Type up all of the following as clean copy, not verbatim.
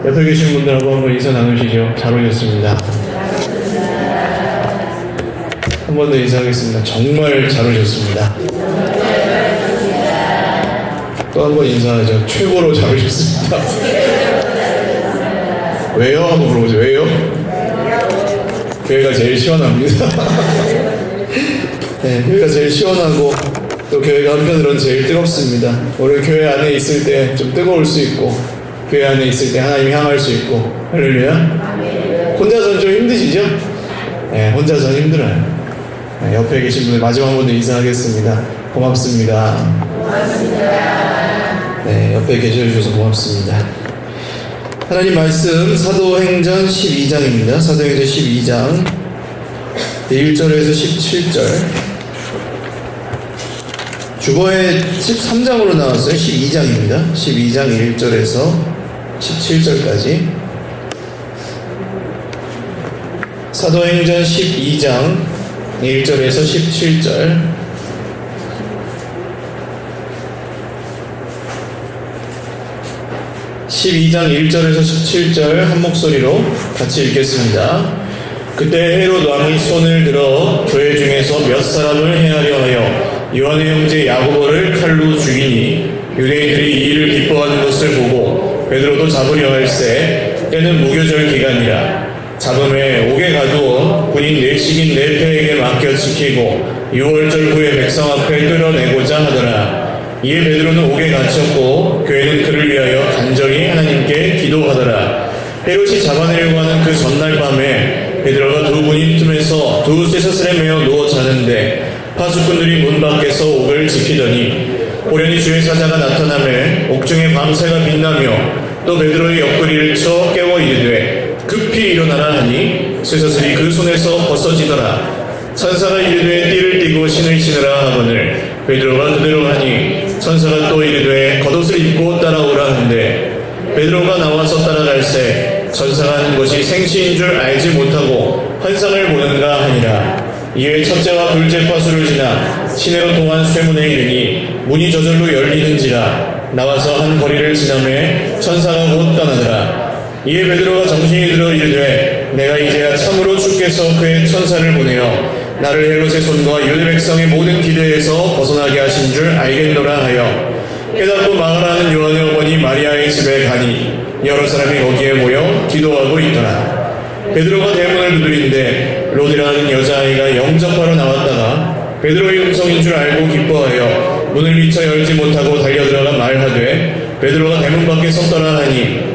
옆에 계신 분들하고 한번 인사 나누시죠. 잘 오셨습니다. 한 번 더 인사하겠습니다. 정말 잘 오셨습니다. 또 한 번 인사하죠. 최고로 잘 오셨습니다. 왜요? 한번 물어보죠. 왜요? 교회가 제일 시원합니다. 네, 교회가 제일 시원하고 또 교회가 한편으로는 제일 뜨겁습니다. 우리 교회 안에 있을 때 좀 뜨거울 수 있고 교회 안에 있을 때 하나님 향할 수 있고. 할렐루야. 혼자서는 좀 힘드시죠? 네, 혼자서는 힘들어요. 네, 옆에 계신 분들 마지막 한 번 더 인사하겠습니다. 고맙습니다. 네, 옆에 계셔주셔서 고맙습니다. 하나님 말씀 사도행전 12장입니다. 사도행전 12장 1절에서 17절. 주보에 13장으로 나왔어요. 12장입니다. 12장 1절에서 17절까지. 사도행전 12장 1절에서 17절. (12장) 1절에서 17절 한 목소리로 같이 읽겠습니다. 그때 헤롯 왕이 손을 들어 교회 중에서 몇 사람을 해하려 하여 요한의 형제 야고보를 칼로 죽이니 유대인들이 이 일을 기뻐하는 것을 보고 베드로도 잡으려 할세 때는 무교절 기간이라. 잡음에 옥에 가두어 군인 내식인 내패에게 맡겨 지키고 6월절 후에 백성 앞에 끌어내고자 하더라. 이에 베드로는 옥에 갇혔고 교회는 그를 위하여 간절히 하나님께 기도하더라. 헤롯이 잡아내려고 하는 그 전날 밤에 베드로가 두 군인 틈에서 두 쇠사슬에 매어 누워 자는데 파수꾼들이 문 밖에서 옥을 지키더니 호련히 주의 사자가 나타나매 옥중에 밤새가 빛나며 또 베드로의 옆구리를 쳐 깨워 이르되 급히 일어나라 하니 쇠사슬이 그 손에서 벗어지더라. 천사가 이르되 띠를 띠고 신을 신으라 하거늘 베드로가 그대로 하니 천사가 또 이르되 겉옷을 입고 따라오라 한데 베드로가 나와서 따라갈새 천사가 하는 것이 생시인 줄 알지 못하고 환상을 보는가 하니라. 이에 첫째와 둘째 파수를 지나 시내로 통한 쇠문에 이르니 문이 저절로 열리는지라. 나와서 한 거리를 지나매 천사가 곧 떠나더라. 이에 베드로가 정신이 들어 이르되 내가 이제야 참으로 주께서 그의 천사를 보내어 나를 헤롯의 손과 유대 백성의 모든 기대에서 벗어나게 하신 줄 알겠노라 하여 깨닫고 마가라는 요한의 어머니 마리아의 집에 가니 여러 사람이 거기에 모여 기도하고 있더라. 베드로가 대문을 두드리는데 로디라는 여자아이가 영접하러 나왔다가 베드로의 음성인 줄 알고 기뻐하여 문을 미처 열지 못하고 달려들어가 말하되 베드로가 대문 밖에 섰더라 하니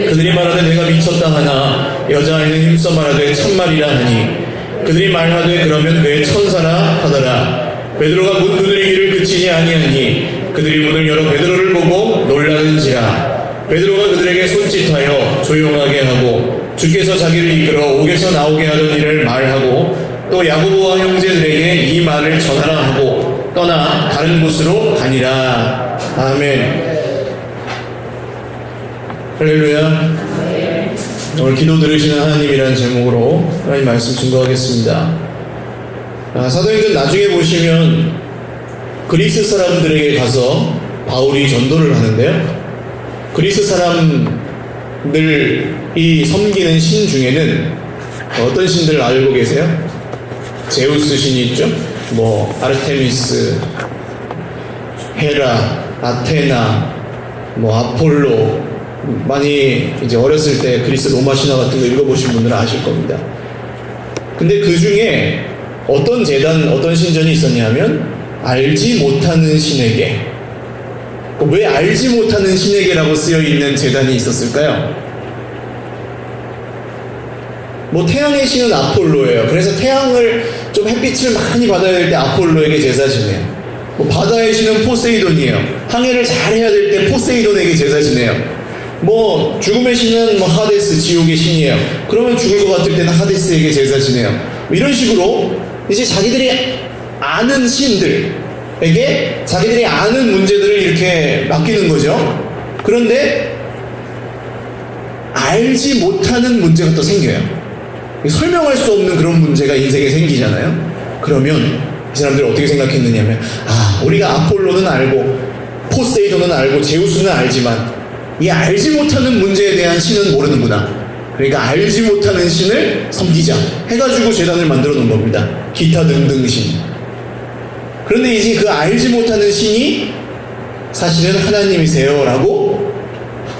그들이 말하되 내가 미쳤다 하나 여자아이는 힘써 말하되 참말이라 하니 그들이 말하되 그러면 그의 천사라 하더라. 베드로가 문 두드리기를 그치지 아니하니 그들이 문을 열어 베드로를 보고 놀라는지라. 베드로가 그들에게 손짓하여 조용하게 하고 주께서 자기를 이끌어 옥에서 나오게 하던 일을 말하고 또 야고보와 형제들에게 이 말을 전하라 하고 떠나 다른 곳으로 가니라. 아멘. 할렐루야. 오늘 기도 들으시는 하나님이라는 제목으로 하나님 말씀 증거하겠습니다. 사도행전 나중에 보시면 그리스 사람들에게 가서 바울이 전도를 하는데요. 그리스 사람들이 섬기는 신 중에는 어떤 신들을 알고 계세요? 제우스 신이 있죠? 뭐 아르테미스, 헤라, 아테나, 뭐 아폴로. 많이 이제 어렸을 때 그리스 로마 신화 같은 거 읽어보신 분들은 아실 겁니다. 근데 그 중에 어떤 제단, 어떤 신전이 있었냐면 알지 못하는 신에게. 왜 알지 못하는 신에게라고 쓰여 있는 제단이 있었을까요? 뭐 태양의 신은 아폴로예요. 그래서 태양을 좀 햇빛을 많이 받아야 될 때 아폴로에게 제사 지내요. 뭐 바다의 신은 포세이돈이에요. 항해를 잘 해야 될 때 포세이돈에게 제사 지내요. 뭐 죽음의 신은 뭐 하데스, 지옥의 신이에요. 그러면 죽을 것 같을 때는 하데스에게 제사 지내요. 뭐 이런 식으로 이제 자기들이 아는 신들에게 자기들이 아는 문제들을 이렇게 맡기는 거죠. 그런데 알지 못하는 문제가 또 생겨요. 설명할 수 없는 그런 문제가 인생에 생기잖아요. 그러면 이 사람들이 어떻게 생각했느냐면 우리가 아폴로는 알고 포세이돈은 알고 제우스는 알지만 이 알지 못하는 문제에 대한 신은 모르는구나. 그러니까 알지 못하는 신을 섬기자 해가지고 제단을 만들어 놓은 겁니다. 기타 등등 신. 그런데 이제 그 알지 못하는 신이 사실은 하나님이세요라고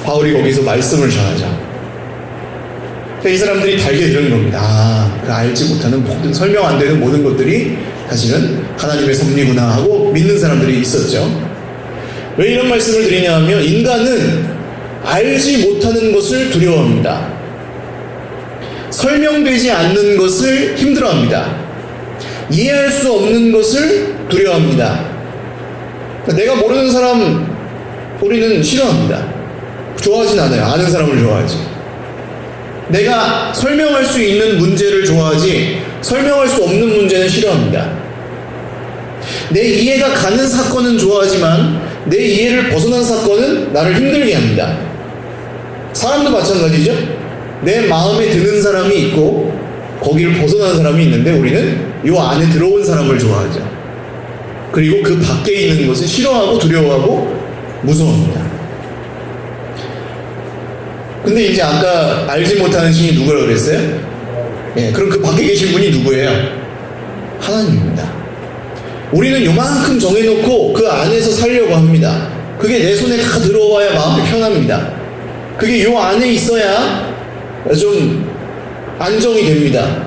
바울이 거기서 말씀을 전하죠. 그러니까 이 사람들이 달게 되는 겁니다. 그 알지 못하는 모든, 설명 안 되는 모든 것들이 사실은 하나님의 섭리구나 하고 믿는 사람들이 있었죠. 왜 이런 말씀을 드리냐 하면 인간은 알지 못하는 것을 두려워합니다. 설명되지 않는 것을 힘들어합니다. 이해할 수 없는 것을 두려워합니다. 내가 모르는 사람 우리는 싫어합니다. 좋아하진 않아요. 아는 사람을 좋아하지. 내가 설명할 수 있는 문제를 좋아하지 설명할 수 없는 문제는 싫어합니다. 내 이해가 가는 사건은 좋아하지만 내 이해를 벗어난 사건은 나를 힘들게 합니다. 사람도 마찬가지죠. 내 마음에 드는 사람이 있고 거기를 벗어난 사람이 있는데 우리는 이 안에 들어온 사람을 좋아하죠. 그리고 그 밖에 있는 것을 싫어하고 두려워하고 무서워합니다. 근데 이제 아까 알지 못하는 신이 누구라고 그랬어요? 예, 그럼 그 밖에 계신 분이 누구예요? 하나님입니다. 우리는 요만큼 정해놓고 그 안에서 살려고 합니다. 그게 내 손에 다 들어와야 마음이 편합니다. 그게 요 안에 있어야 좀 안정이 됩니다.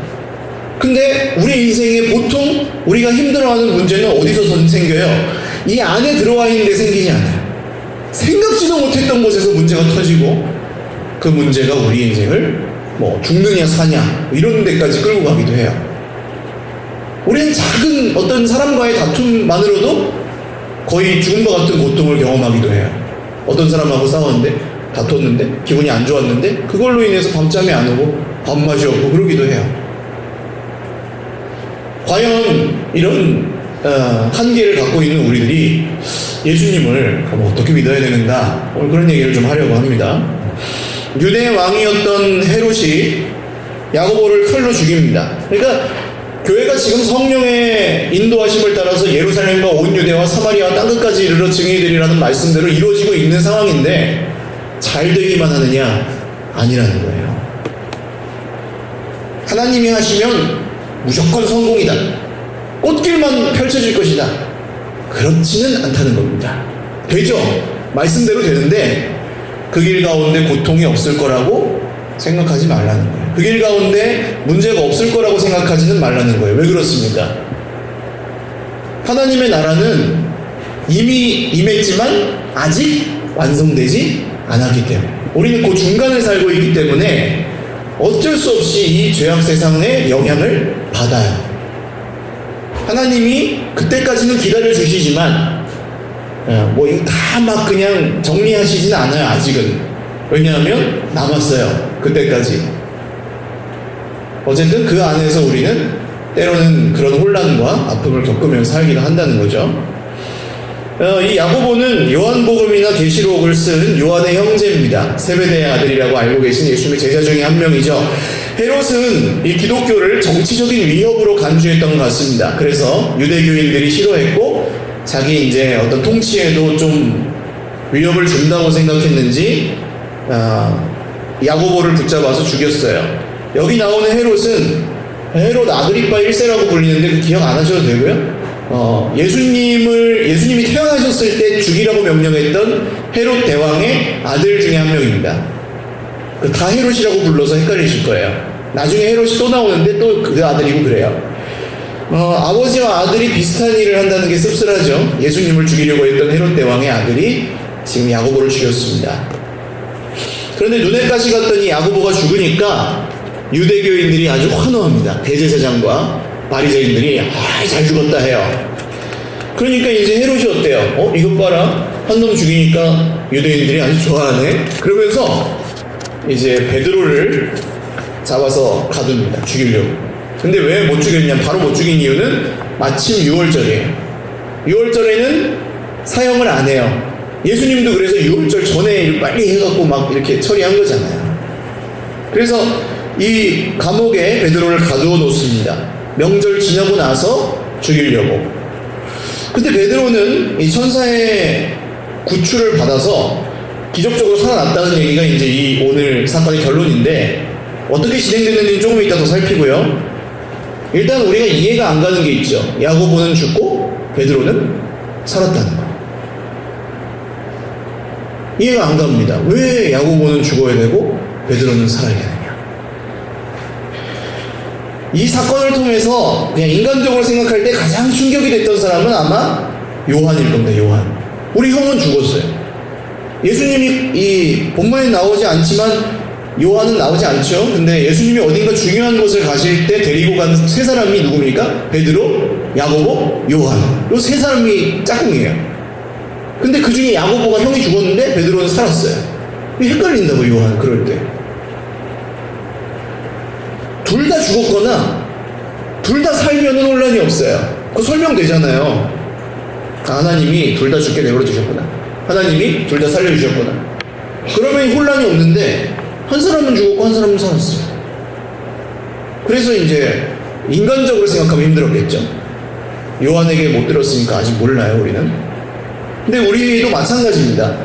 근데 우리 인생에 보통 우리가 힘들어하는 문제는 어디서 생겨요? 이 안에 들어와 있는데 생기지 않아요. 생각지도 못했던 곳에서 문제가 터지고 그 문제가 우리 인생을 뭐 죽느냐 사냐 이런 데까지 끌고 가기도 해요. 우리는 작은 어떤 사람과의 다툼만으로도 거의 죽음과 같은 고통을 경험하기도 해요. 어떤 사람하고 싸웠는데 다퉜는데 기분이 안 좋았는데 그걸로 인해서 밤잠이 안 오고 밥맛이 없고 그러기도 해요. 과연 이런 한계를 갖고 있는 우리들이 예수님을 어떻게 믿어야 되는가 오늘 그런 얘기를 좀 하려고 합니다. 유대 왕이었던 헤롯이 야고보를 칼로 죽입니다. 그러니까 교회가 지금 성령의 인도하심을 따라서 예루살렘과 온 유대와 사마리아와 땅끝까지 이르러 증인되리라는 말씀대로 이루어지고 있는 상황인데 잘 되기만 하느냐? 아니라는 거예요. 하나님이 하시면 무조건 성공이다. 꽃길만 펼쳐질 것이다. 그렇지는 않다는 겁니다. 되죠? 말씀대로 되는데 그 길 가운데 고통이 없을 거라고 생각하지 말라는 거예요. 그 길 가운데 문제가 없을 거라고 생각하지는 말라는 거예요. 왜 그렇습니까? 하나님의 나라는 이미 임했지만 아직 완성되지 않았기 때문에 우리는 그 중간을 살고 있기 때문에 어쩔 수 없이 이 죄악 세상의 영향을 받아요. 하나님이 그때까지는 기다려 주시지만 뭐 이거 다 막 그냥 정리하시지는 않아요. 아직은. 왜냐하면 남았어요. 그때까지. 어쨌든 그 안에서 우리는 때로는 그런 혼란과 아픔을 겪으면서 살기도 한다는 거죠. 이 야고보는 요한복음이나 계시록을 쓴 요한의 형제입니다. 세베대의 아들이라고 알고 계신 예수님의 제자 중에 한 명이죠. 헤롯은 이 기독교를 정치적인 위협으로 간주했던 것 같습니다. 그래서 유대교인들이 싫어했고 자기 이제 어떤 통치에도 좀 위협을 준다고 생각했는지 야고보를 붙잡아서 죽였어요. 여기 나오는 헤롯은 헤롯 아그리파 1세라고 불리는데 그 기억 안 하셔도 되고요. 예수님이 태어나셨을 때 죽이라고 명령했던 헤롯 대왕의 아들 중에 한 명입니다. 다 헤롯이라고 불러서 헷갈리실 거예요. 나중에 헤롯이 또 나오는데 또 그 아들이고 그래요. 아버지와 아들이 비슷한 일을 한다는 게 씁쓸하죠. 예수님을 죽이려고 했던 헤롯 대왕의 아들이 지금 야고보를 죽였습니다. 그런데 눈에 가시 갔더니 야고보가 죽으니까 유대교인들이 아주 환호합니다. 대제사장과 바리새인들이 잘 죽었다 해요. 그러니까 이제 헤롯이 어때요? 이것 봐라. 한 놈 죽이니까 유대인들이 아주 좋아하네. 그러면서 이제 베드로를 잡아서 가둡니다. 죽이려고. 근데 왜 못 죽였냐? 바로 못 죽인 이유는 마침 6월절이에요. 6월절에는 사형을 안 해요. 예수님도 그래서 6월절 전에 빨리 해갖고 막 이렇게 처리한 거잖아요. 그래서 이 감옥에 베드로를 가두어 놓습니다. 명절 지나고 나서 죽이려고. 근데 베드로는 이 천사의 구출을 받아서 기적적으로 살아났다는 얘기가 이제 이 오늘 사건의 결론인데, 어떻게 진행됐는지는 조금 이따 더 살피고요. 일단 우리가 이해가 안 가는 게 있죠. 야고보는 죽고 베드로는 살았다는 거. 이해가 안 갑니다. 왜 야고보는 죽어야 되고 베드로는 살아야 되느냐. 이 사건을 통해서 그냥 인간적으로 생각할 때 가장 충격이 됐던 사람은 아마 요한일 겁니다. 요한. 우리 형은 죽었어요. 예수님이 이 본문에 나오지 않지만 요한은 나오지 않죠. 근데 예수님이 어딘가 중요한 곳을 가실 때 데리고 간 세 사람이 누굽니까? 베드로, 야고보, 요한. 요 세 사람이 짝꿍이에요. 근데 그 중에 야고보가 형이 죽었는데 베드로는 살았어요. 헷갈린다고 요한 그럴 때. 둘 다 죽었거나 둘 다 살면은 혼란이 없어요. 그거 설명되잖아요. 하나님이 둘 다 죽게 내버려 두셨구나. 하나님이 둘 다 살려주셨구나. 그러면 혼란이 없는데 한 사람은 죽었고 한 사람은 살았어요. 그래서 이제 인간적으로 생각하면 힘들었겠죠. 요한에게 못 들었으니까 아직 몰라요, 우리는. 근데 우리도 마찬가지입니다.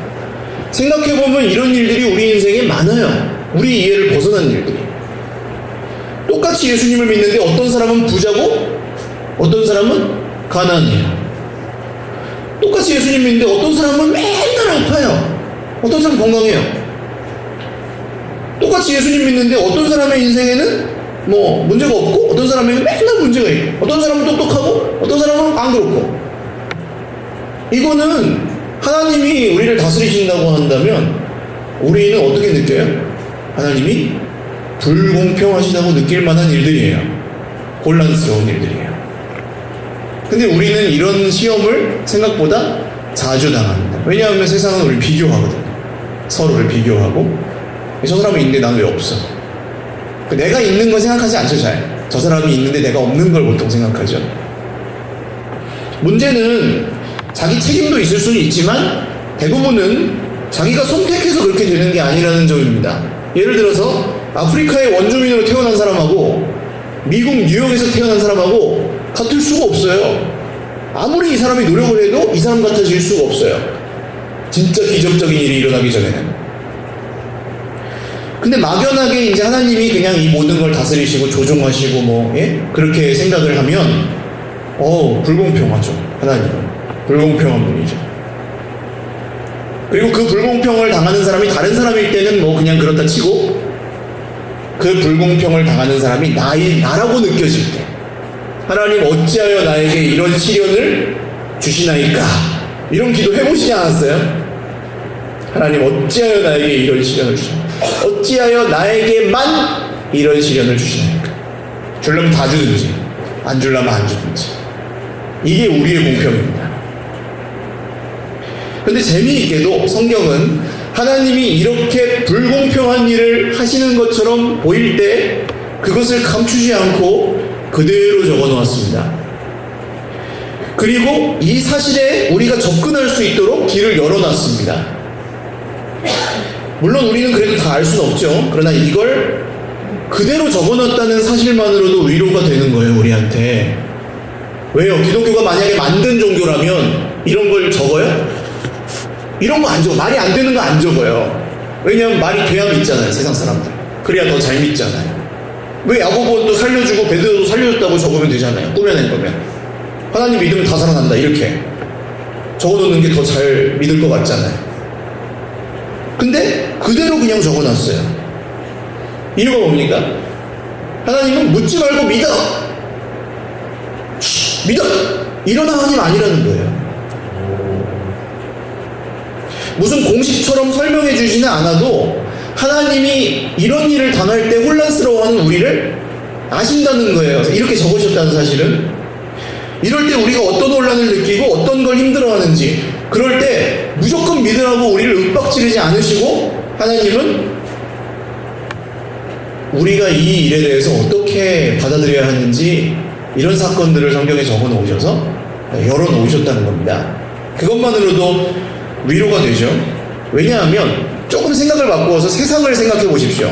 생각해보면 이런 일들이 우리 인생에 많아요. 우리 이해를 벗어난 일들이. 똑같이 예수님을 믿는데 어떤 사람은 부자고 어떤 사람은 가난해요. 똑같이 예수님 믿는데 어떤 사람은 맨날 아파요. 어떤 사람은 건강해요. 똑같이 예수님 믿는데 어떤 사람의 인생에는 뭐 문제가 없고 어떤 사람에게는 맨날 문제가 있고 어떤 사람은 똑똑하고 어떤 사람은 안 그렇고. 이거는 하나님이 우리를 다스리신다고 한다면 우리는 어떻게 느껴요? 하나님이 불공평하시다고 느낄 만한 일들이에요. 혼란스러운 일들이에요. 근데 우리는 이런 시험을 생각보다 자주 당합니다. 왜냐하면 세상은 우리 비교하거든요. 서로를 비교하고 저 사람이 있는데 난 왜 없어? 내가 있는 걸 생각하지 않죠, 잘. 저 사람이 있는데 내가 없는 걸 보통 생각하죠. 문제는 자기 책임도 있을 수는 있지만 대부분은 자기가 선택해서 그렇게 되는 게 아니라는 점입니다. 예를 들어서 아프리카의 원주민으로 태어난 사람하고 미국 뉴욕에서 태어난 사람하고 같을 수가 없어요. 아무리 이 사람이 노력을 해도 이 사람 같아질 수가 없어요. 진짜 기적적인 일이 일어나기 전에는. 근데 막연하게 이제 하나님이 그냥 이 모든 걸 다스리시고 조종하시고 뭐 그렇게 생각을 하면 불공평하죠. 하나님은 불공평한 분이죠. 그리고 그 불공평을 당하는 사람이 다른 사람일 때는 뭐 그냥 그렇다 치고 그 불공평을 당하는 사람이 나라고 느껴질 때 하나님 어찌하여 나에게 이런 시련을 주시나이까 이런 기도 해보시지 않았어요? 하나님 어찌하여 나에게 이런 시련을 주시나이까 어찌하여 나에게만 이런 시련을 주시나이까 주려면 다 주든지 안 주려면 안 주든지 이게 우리의 공평입니다. 근데 재미있게도 성경은 하나님이 이렇게 불공평한 일을 하시는 것처럼 보일 때 그것을 감추지 않고 그대로 적어 놓았습니다. 그리고 이 사실에 우리가 접근할 수 있도록 길을 열어놨습니다. 물론 우리는 그래도 다 알 수는 없죠. 그러나 이걸 그대로 적어놨다는 사실만으로도 위로가 되는 거예요, 우리한테. 왜요? 기독교가 만약에 만든 종교라면 이런 걸 적어요? 이런 거 안 적어. 말이 안 되는 거 안 적어요. 왜냐하면 말이 돼야 믿잖아요, 세상 사람들. 그래야 더 잘 믿잖아요. 왜 야고보도 살려주고 베드로도 살려줬다고 적으면 되잖아요, 꾸며낸 거면. 하나님 믿으면 다 살아난다, 이렇게 적어놓는 게 더 잘 믿을 것 같잖아요. 근데 그대로 그냥 적어놨어요. 이유가 뭡니까? 하나님은 묻지 말고 믿어! 믿어! 이런 하나님 아니라는 거예요. 무슨 공식처럼 설명해 주지는 않아도 하나님이 이런 일을 당할 때 혼란스러워하는 우리를 아신다는 거예요. 이렇게 적으셨다는 사실은. 이럴 때 우리가 어떤 혼란을 느끼고 어떤 걸 힘들어하는지, 그럴 때 무조건 믿으라고 우리를 윽박지르지 않으시고 하나님은 우리가 이 일에 대해서 어떻게 받아들여야 하는지 이런 사건들을 성경에 적어 놓으셔서 열어 놓으셨다는 겁니다. 그것만으로도 위로가 되죠. 왜냐하면 조금 생각을 바꾸어서 세상을 생각해 보십시오.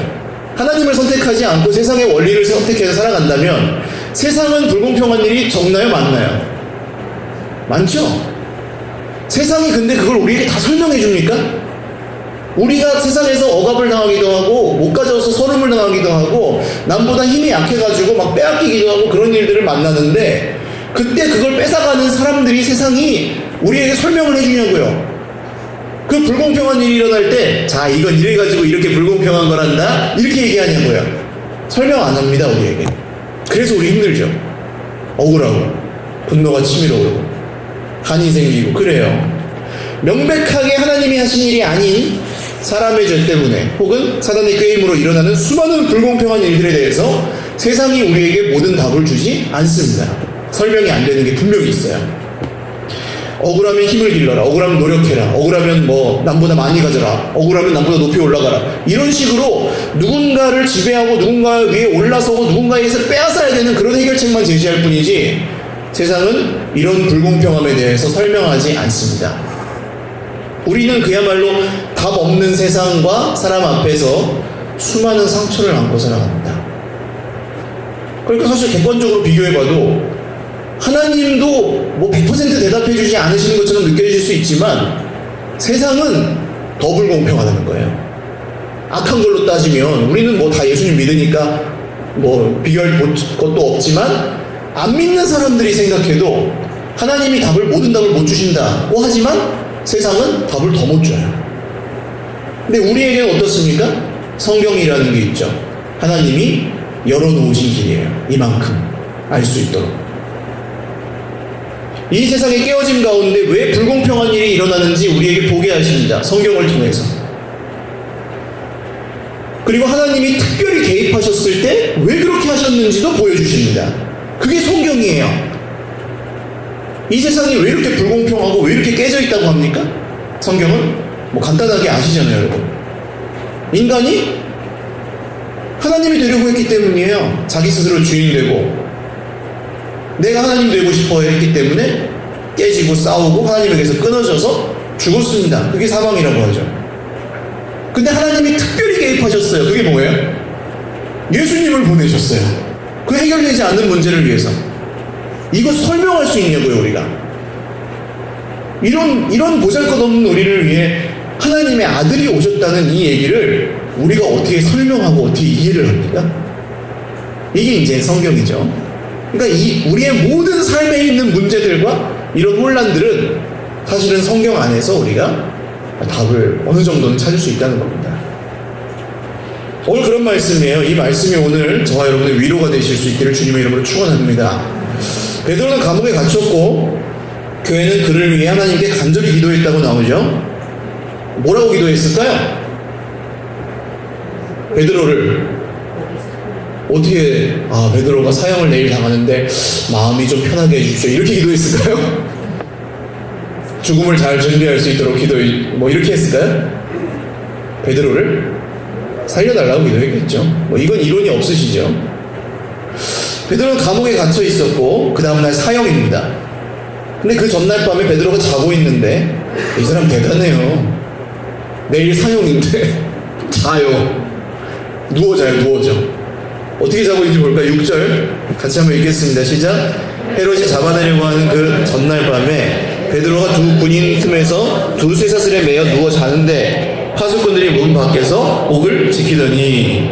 하나님을 선택하지 않고 세상의 원리를 선택해서 살아간다면 세상은 불공평한 일이 적나요, 많나요? 많죠? 세상이 근데 그걸 우리에게 다 설명해 줍니까? 우리가 세상에서 억압을 당하기도 하고 못 가져와서 서름을 당하기도 하고 남보다 힘이 약해가지고 막 빼앗기기도 하고 그런 일들을 만나는데 그때 그걸 뺏어가는 사람들이 세상이 우리에게 설명을 해주냐고요. 그 불공평한 일이 일어날 때 자 이건 이래가지고 이렇게 불공평한 거란다 이렇게 얘기하냐고요. 설명 안 합니다 우리에게. 그래서 우리 힘들죠. 억울하고 분노가 치밀어 오르고 한이 생기고 그래요. 명백하게 하나님이 하신 일이 아닌 사람의 죄 때문에 혹은 사단의 꾀임으로 일어나는 수많은 불공평한 일들에 대해서 세상이 우리에게 모든 답을 주지 않습니다. 설명이 안 되는 게 분명히 있어요. 억울하면 힘을 길러라, 억울하면 노력해라, 억울하면 뭐 남보다 많이 가져라, 억울하면 남보다 높이 올라가라, 이런 식으로 누군가를 지배하고 누군가 위에 올라서고 누군가에게서 빼앗아야 되는 그런 해결책만 제시할 뿐이지 세상은 이런 불공평함에 대해서 설명하지 않습니다. 우리는 그야말로 답 없는 세상과 사람 앞에서 수많은 상처를 안고 살아갑니다. 그러니까 사실 객관적으로 비교해봐도 하나님도 뭐 100% 대답해주지 않으시는 것처럼 느껴질 수 있지만 세상은 더 불공평하다는 거예요. 악한 걸로 따지면 우리는 뭐 다 예수님 믿으니까 뭐 비교할 것도 없지만 안 믿는 사람들이 생각해도 하나님이 모든 답을 못 주신다고 하지만 세상은 답을 더 못 줘요. 근데 우리에게는 어떻습니까? 성경이라는 게 있죠. 하나님이 열어놓으신 길이에요. 이만큼 알 수 있도록. 이 세상의 깨어짐 가운데 왜 불공평한 일이 일어나는지 우리에게 보게 하십니다. 성경을 통해서. 그리고 하나님이 특별히 개입하셨을 때 왜 그렇게 하셨는지도 보여주십니다. 그게 성경이에요. 이 세상이 왜 이렇게 불공평하고 왜 이렇게 깨져 있다고 합니까? 성경은 뭐 간단하게 아시잖아요, 여러분. 인간이 하나님이 되려고 했기 때문이에요. 자기 스스로 주인 되고 내가 하나님 되고 싶어 했기 때문에 깨지고 싸우고 하나님에게서 끊어져서 죽었습니다. 그게 사망이라고 하죠. 근데 하나님이 특별히 개입하셨어요. 그게 뭐예요? 예수님을 보내셨어요. 그 해결되지 않는 문제를 위해서. 이거 설명할 수 있냐고요, 우리가. 이런 보잘것없는 우리를 위해 하나님의 아들이 오셨다는 이 얘기를 우리가 어떻게 설명하고 어떻게 이해를 합니까? 이게 이제 성경이죠. 그러니까 우리의 모든 삶에 있는 문제들과 이런 혼란들은 사실은 성경 안에서 우리가 답을 어느 정도는 찾을 수 있다는 겁니다. 오늘 그런 말씀이에요. 이 말씀이 오늘 저와 여러분의 위로가 되실 수 있기를 주님의 이름으로 축원합니다. 베드로는 감옥에 갇혔고 교회는 그를 위해 하나님께 간절히 기도했다고 나오죠. 뭐라고 기도했을까요? 베드로를 어떻게 베드로가 사형을 내일 당하는데 마음이 좀 편하게 해주십시오 이렇게 기도했을까요? 죽음을 잘 준비할 수 있도록 뭐 이렇게 했을까요? 베드로를 살려달라고 기도했겠죠. 뭐 이건 이론이 없으시죠. 베드로는 감옥에 갇혀 있었고 그 다음날 사형입니다. 근데 그 전날 밤에 베드로가 자고 있는데 이 사람 대단해요. 내일 사형인데 자요. 누워져. 어떻게 자고 있는지 볼까요? 6절 같이 한번 읽겠습니다. 시작. 헤롯이 잡아내려고 하는 그 전날 밤에 베드로가 두 군인 틈에서 두 쇠사슬에 매여 누워 자는데 파수꾼들이 문 밖에서 옥을 지키더니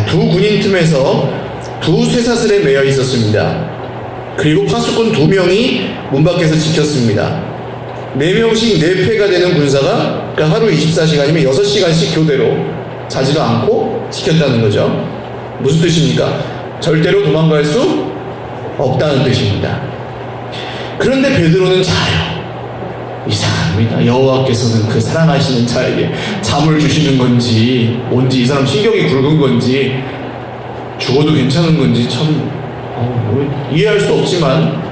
두 군인 틈에서 두 쇠사슬에 매여 있었습니다. 그리고 파수꾼 2명이 문 밖에서 지켰습니다. 4명씩 4패가 되는 군사가 그러니까 하루 24시간이면 6시간씩 교대로 자지도 않고 지켰다는 거죠. 무슨 뜻입니까? 절대로 도망갈 수 없다는 뜻입니다. 그런데 베드로는 자요. 이상합니다. 여호와께서는 그 사랑하시는 자에게 잠을 주시는 건지 뭔지 이 사람 신경이 굵은 건지 죽어도 괜찮은 건지 참 이해할 수 없지만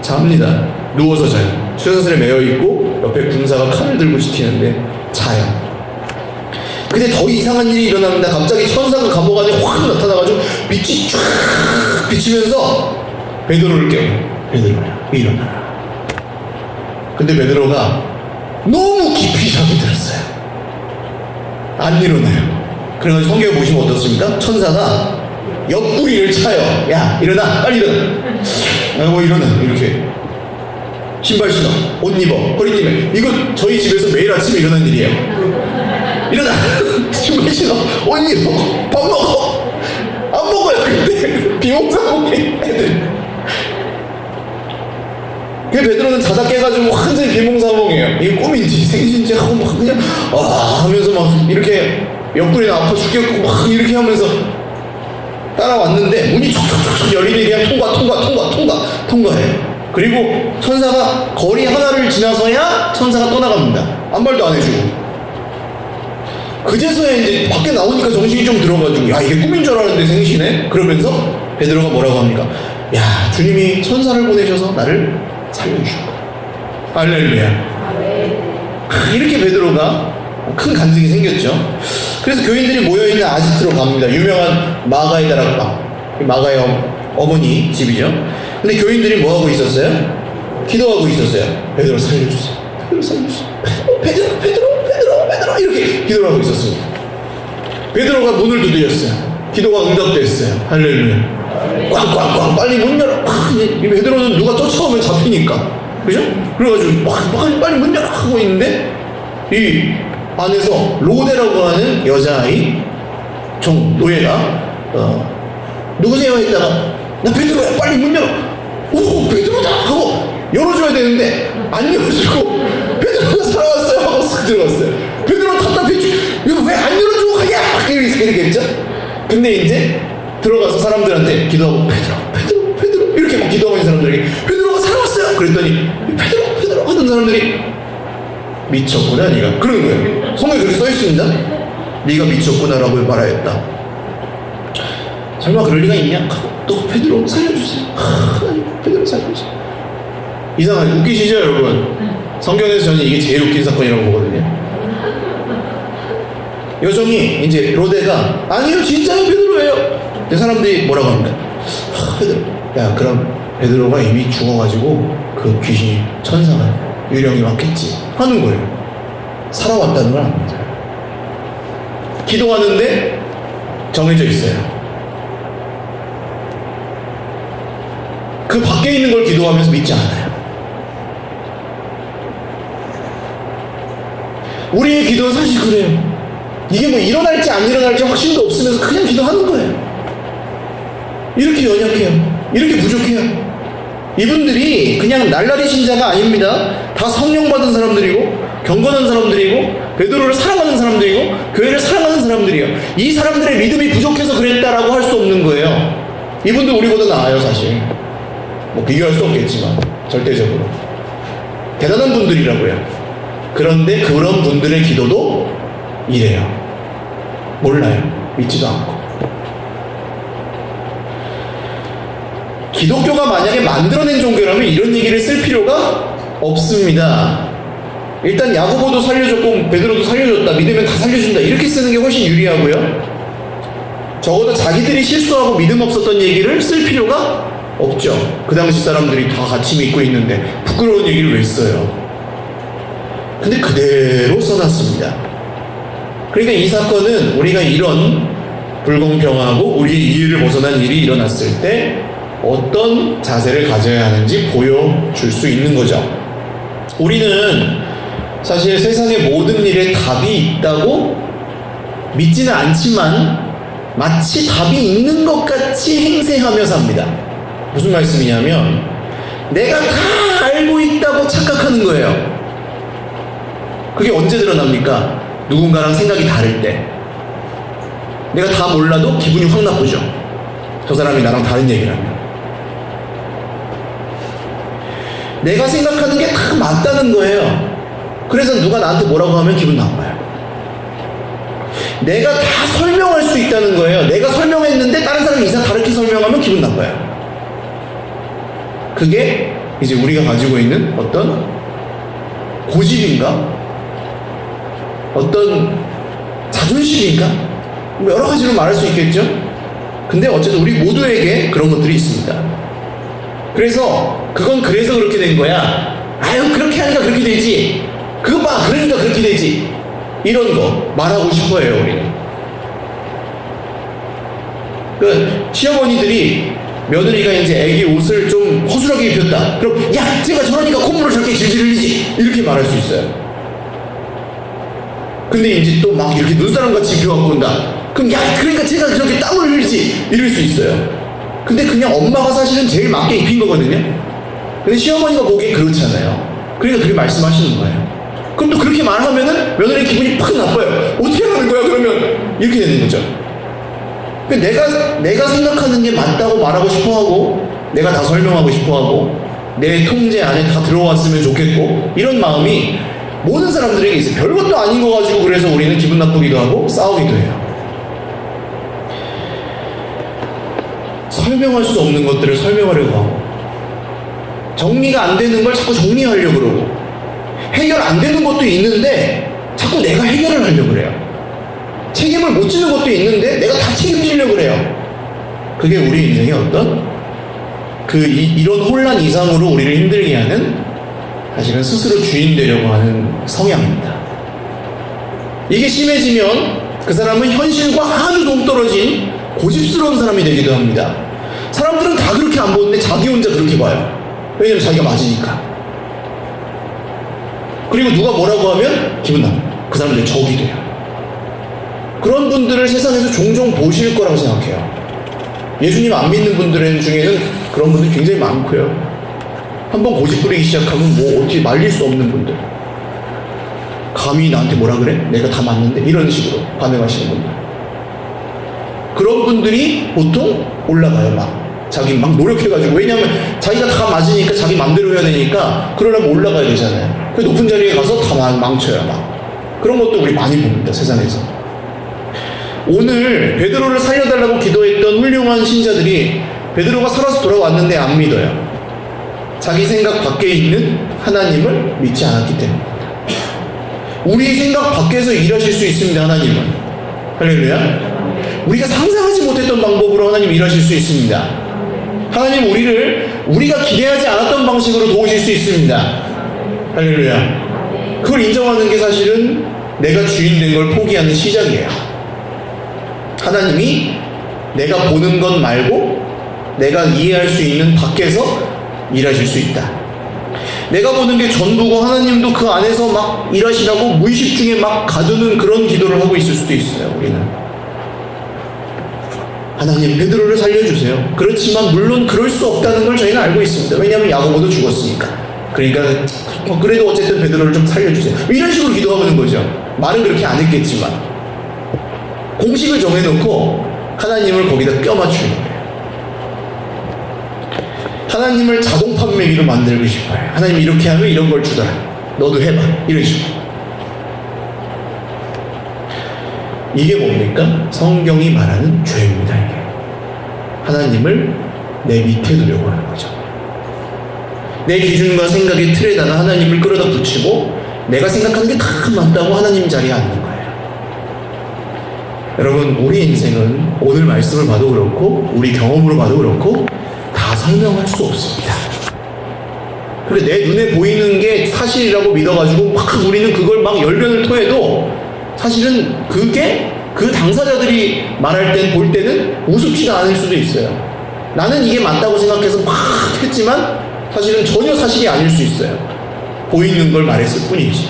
잡니다. 누워서 자요. 쇠사슬에 매여있고 옆에 군사가 칼을 들고 지키는데 자요. 근데 더 이상한 일이 일어납니다. 갑자기 천사가 감옥 안에 확 나타나가지고 빛이 쫙 비치면서 베드로를 깨워요. 베드로야 일어나라. 근데 베드로가 너무 깊이 잠이 들었어요. 안 일어나요. 그래가지고 성경에 보시면 어떻습니까? 천사가 옆구리를 차요. 야 일어나 빨리 일어나. 일어나 이렇게 신발 신어 옷 입어 허리 띠매. 이거 저희 집에서 매일 아침에 일어나는 일이에요. 일어나. 중간 신호. 언니 밥 먹어. 안 먹어요. 근데 비몽사몽이 애들. 그 베드로는 자다 깨가지고 완전히 비몽사몽이에요. 이게 꿈인지 생신지 하고 막 그냥 하면서 막 이렇게 옆구리나 아파 죽겠고 막 이렇게 하면서 따라왔는데 문이 촉촉촉촉 열리니 그냥 통과해. 그리고 천사가 거리 하나를 지나서야 천사가 떠나갑니다. 아무 말도 안 해주고. 그제서야 이제 밖에 나오니까 정신이 좀 들어가지고 야 이게 꿈인 줄 알았는데 생시네? 그러면서 베드로가 뭐라고 합니까? 야 주님이 천사를 보내셔서 나를 살려주셨다. 할렐루야. 이렇게 베드로가 큰 간증이 생겼죠. 그래서 교인들이 모여있는 아지트로 갑니다. 유명한 마가의 다락방, 마가의 어머니 집이죠. 근데 교인들이 뭐하고 있었어요? 기도하고 있었어요. 베드로 살려주세요. 베드로 이렇게 기도를 하고 있었습니다. 베드로가 문을 두드렸어요. 기도가 응답됐어요. 할렐루야. 꽝꽝꽝 빨리 문 열어. 이 베드로는 누가 쫓아오면 잡히니까, 그죠? 그래가지고 빨리 문 열어 하고 있는데 이 안에서 로데라고 하는 여자아이 노예가 누구세요? 했다가 나 베드로야 빨리 문 열어. 오 베드로다 하고 열어줘야 되는데 안 열어주고 베드로가 살아왔어요 하고 쓱 들어갔어요. 베드로 답답해지 이거 왜 안 열어주고 가냐 이렇게 되겠죠. 근데 이제 들어가서 사람들한테 기도하고 베드로 이렇게 막 기도하고 있는 사람들에게 베드로가 살아왔어요 그랬더니 베드로 하는 사람들이 미쳤구나 네가 그러는 거예요. 성경에 그렇게 써있습니다. 네가 미쳤구나라고 말하였다. 설마 그럴 리가 있냐? 또 베드로 살려주세요. 베드로 살려주세요. 이상하죠? 웃기시죠 여러분? 성경에서 저는 이게 제일 웃긴 사건이라고 보거든요. 여종이 이제 로데가 아니요 진짜요 베드로예요. 근데 사람들이 뭐라고 합니까? 베드로. 야 그럼 베드로가 이미 죽어가지고 그 귀신이 천사가 유령이 왔겠지 하는 거예요. 살아왔다는 걸 압니다. 기도하는데 정해져 있어요. 그 밖에 있는 걸 기도하면서 믿지 않아요. 우리의 기도는 사실 그래요. 이게 뭐 일어날지 안 일어날지 확신도 없으면서 그냥 기도하는 거예요. 이렇게 연약해요. 이렇게 부족해요. 이분들이 그냥 날라리 신자가 아닙니다. 다 성령 받은 사람들이고 경건한 사람들이고 베드로를 사랑하는 사람들이고 교회를 사랑하는 사람들이에요. 이 사람들의 믿음이 부족해서 그랬다라고 할 수 없는 거예요. 이분들 우리보다 나아요 사실. 뭐 비교할 수 없겠지만 절대적으로 대단한 분들이라고요. 그런데 그런 분들의 기도도 이래요. 몰라요. 믿지도 않고. 기독교가 만약에 만들어낸 종교라면 이런 얘기를 쓸 필요가 없습니다. 일단 야고보도 살려줬고 베드로도 살려줬다. 믿으면 다 살려준다. 이렇게 쓰는 게 훨씬 유리하고요. 적어도 자기들이 실수하고 믿음 없었던 얘기를 쓸 필요가 없죠. 그 당시 사람들이 다 같이 믿고 있는데 부끄러운 얘기를 왜 써요? 근데 그대로 써놨습니다. 그러니까 이 사건은 우리가 이런 불공평하고 우리의 이해를 벗어난 일이 일어났을 때 어떤 자세를 가져야 하는지 보여줄 수 있는 거죠. 우리는 사실 세상의 모든 일에 답이 있다고 믿지는 않지만 마치 답이 있는 것 같이 행세하며 삽니다. 무슨 말씀이냐면 내가 다 알고 있다고 착각하는 거예요. 그게 언제 드러납니까? 누군가랑 생각이 다를 때. 내가 다 몰라도 기분이 확 나쁘죠. 저 사람이 나랑 다른 얘기를 하면. 내가 생각하는 게 다 맞다는 거예요. 그래서 누가 나한테 뭐라고 하면 기분 나빠요. 내가 다 설명할 수 있다는 거예요. 내가 설명했는데 다른 사람이 이상 다르게 설명하면 기분 나빠요. 그게 이제 우리가 가지고 있는 어떤 고집인가? 어떤 자존심인가? 여러 가지로 말할 수 있겠죠? 근데 어쨌든 우리 모두에게 그런 것들이 있습니다. 그래서 그건 그래서 그렇게 된 거야. 아유 그렇게 하니까 그렇게 되지. 그거 봐 그러니까 그렇게 되지. 이런 거 말하고 싶어요 우리는. 그 시어머니들이 며느리가 이제 애기 옷을 좀 허술하게 입혔다. 그럼 야 제가 저러니까 콧물을 저렇게 질질 흘리지. 이렇게 말할 수 있어요. 근데 이제 또 막 이렇게 눈사람 같이 입혀갖고 온다. 그럼 야, 그러니까 제가 그렇게 땀을 흘리지. 이럴 수 있어요. 근데 그냥 엄마가 사실은 제일 맞게 입힌 거거든요. 근데 시어머니가 보기엔 그렇잖아요. 그러니까 그렇게 말씀하시는 거예요. 그럼 또 그렇게 말하면은 며느리 기분이 팍 나빠요. 어떻게 하는 거야, 그러면? 이렇게 되는 거죠. 내가 생각하는 게 맞다고 말하고 싶어 하고, 내가 다 설명하고 싶어 하고, 내 통제 안에 다 들어왔으면 좋겠고, 이런 마음이 모든 사람들에게 있어요. 별것도 아닌 거 가지고 그래서 우리는 기분 나쁘기도 하고 싸우기도 해요. 설명할 수 없는 것들을 설명하려고 하고, 정리가 안 되는 걸 자꾸 정리하려고 그러고, 해결 안 되는 것도 있는데 자꾸 내가 해결을 하려고 그래요. 책임을 못 지는 것도 있는데 내가 다 책임지려고 그래요. 그게 우리 인생의 어떤 이런 혼란 이상으로 우리를 힘들게 하는, 사실은 스스로 주인 되려고 하는 성향입니다. 이게 심해지면 그 사람은 현실과 아주 동떨어진 고집스러운 사람이 되기도 합니다. 사람들은 다 그렇게 안 보는데 자기 혼자 그렇게 봐요. 왜냐면 자기가 맞으니까. 그리고 누가 뭐라고 하면 기분 나빠. 그 사람들이 적이 돼요. 그런 분들을 세상에서 종종 보실 거라고 생각해요. 예수님 안 믿는 분들 중에는 그런 분들이 굉장히 많고요. 한번 고집 부리기 시작하면 뭐 어떻게 말릴 수 없는 분들. 감히 나한테 뭐라 그래? 내가 다 맞는데? 이런 식으로 반응하시는 분들. 그런 분들이 보통 올라가요. 자기 막 노력해가지고. 왜냐하면 자기가 다 맞으니까 자기 맘대로 해야 되니까 그러려면 올라가야 되잖아요. 그 높은 자리에 가서 다 망쳐요. 그런 것도 우리 많이 봅니다. 세상에서. 오늘 베드로를 살려달라고 기도했던 훌륭한 신자들이 베드로가 살아서 돌아왔는데 안 믿어요. 자기 생각 밖에 있는 하나님을 믿지 않았기 때문입니다. 우리 생각 밖에서 일하실 수 있습니다. 하나님은. 할렐루야. 우리가 상상하지 못했던 방법으로 하나님 일하실 수 있습니다. 하나님 우리가 기대하지 않았던 방식으로 도우실 수 있습니다. 할렐루야. 그걸 인정하는 게 사실은 내가 주인 된 걸 포기하는 시작이에요. 하나님이 내가 보는 것 말고 내가 이해할 수 있는 밖에서 일하실 수 있다. 내가 보는 게 전부고 하나님도 그 안에서 막 일하시라고 무의식 중에 막 가두는 그런 기도를 하고 있을 수도 있어요. 우리는 하나님 베드로를 살려주세요. 그렇지만 물론 그럴 수 없다는 걸 저희는 알고 있습니다. 왜냐하면 야고보도 죽었으니까. 그러니까 그래도 어쨌든 베드로를 좀 살려주세요. 이런 식으로 기도하는 거죠. 말은 그렇게 안 했겠지만 공식을 정해놓고 하나님을 거기다 껴맞추는 거예요. 하나님을 자동 판매기로 만들고 싶어요. 하나님 이렇게 하면 이런 걸 주더라. 너도 해봐. 이런 식으로. 이게 뭡니까? 성경이 말하는 죄입니다. 이게. 하나님을 내 밑에 두려고 하는 거죠. 내 기준과 생각의 틀에다가 하나님을 끌어다 붙이고 내가 생각하는 게 다 맞다고 하나님 자리에 앉는 거예요. 여러분, 우리 인생은 오늘 말씀을 봐도 그렇고 우리 경험으로 봐도 그렇고 다 설명할 수 없습니다. 그래 내 눈에 보이는 게 사실이라고 믿어가지고 막 우리는 그걸 막 열변을 토해도 사실은 그게 그 당사자들이 말할 땐 볼 때는 우습지도 않을 수도 있어요. 나는 이게 맞다고 생각해서 막 했지만 사실은 전혀 사실이 아닐 수 있어요. 보이는 걸 말했을 뿐이지.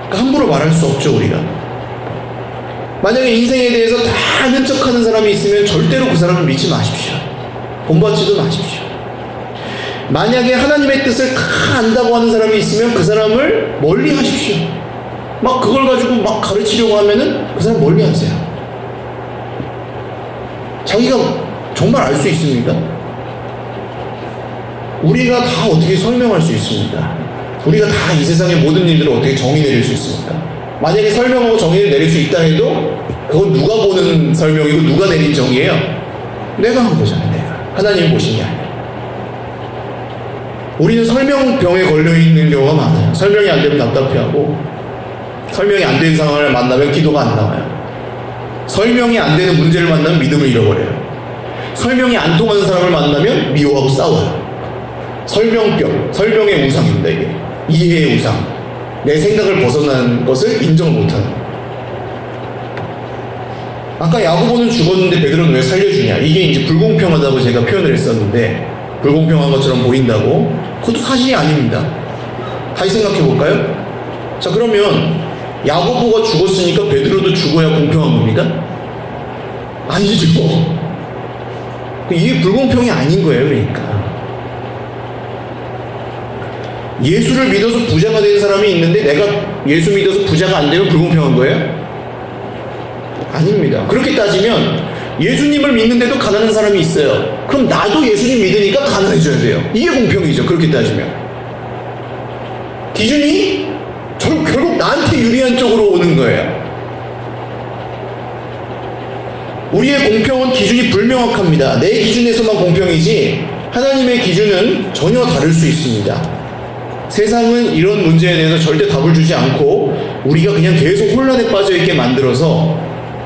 그러니까 함부로 말할 수 없죠. 우리가 만약에 인생에 대해서 다 아는 척하는 사람이 있으면 절대로 그 사람을 믿지 마십시오. 본받지도 마십시오. 만약에 하나님의 뜻을 다 안다고 하는 사람이 있으면 그 사람을 멀리 하십시오. 막 그걸 가지고 막 가르치려고 하면은 그 사람 멀리 하세요. 자기가 정말 알 수 있습니까? 우리가 다 어떻게 설명할 수 있습니까? 우리가 다 이 세상의 모든 일들을 어떻게 정의 내릴 수 있습니까? 만약에 설명하고 정의를 내릴 수 있다 해도 그건 누가 보는 설명이고 누가 내린 정의예요? 내가 한 거잖아요. 내가. 하나님 보신 게 아니에요. 우리는 설명병에 걸려있는 경우가 많아요. 설명이 안 되면 답답해하고 설명이 안 되는 상황을 만나면 기도가 안 나와요. 설명이 안 되는 문제를 만나면 믿음을 잃어버려요. 설명이 안 통하는 사람을 만나면 미워하고 싸워요. 설명병, 설명의 우상입니다. 이게 이해의 우상. 내 생각을 벗어난 것을 인정 못하는. 아까 야고보는 죽었는데 베드로는 왜 살려주냐, 이게 이제 불공평하다고 제가 표현을 했었는데, 불공평한 것처럼 보인다고. 그것도 사실이 아닙니다. 다시 생각해 볼까요? 자, 그러면 야고보가 죽었으니까 베드로도 죽어야 공평한 겁니까? 아니죠. 이게 불공평이 아닌 거예요. 그러니까 예수를 믿어서 부자가 된 사람이 있는데 내가 예수 믿어서 부자가 안 되면 불공평한 거예요? 아닙니다. 그렇게 따지면 예수님을 믿는데도 가난한 사람이 있어요. 그럼 나도 예수님 믿으니까 가난해져야 돼요. 이게 공평이죠. 그렇게 따지면 기준이 결국 나한테 유리한 쪽으로 오는 거예요. 우리의 공평은 기준이 불명확합니다. 내 기준에서만 공평이지 하나님의 기준은 전혀 다를 수 있습니다. 세상은 이런 문제에 대해서 절대 답을 주지 않고 우리가 그냥 계속 혼란에 빠져있게 만들어서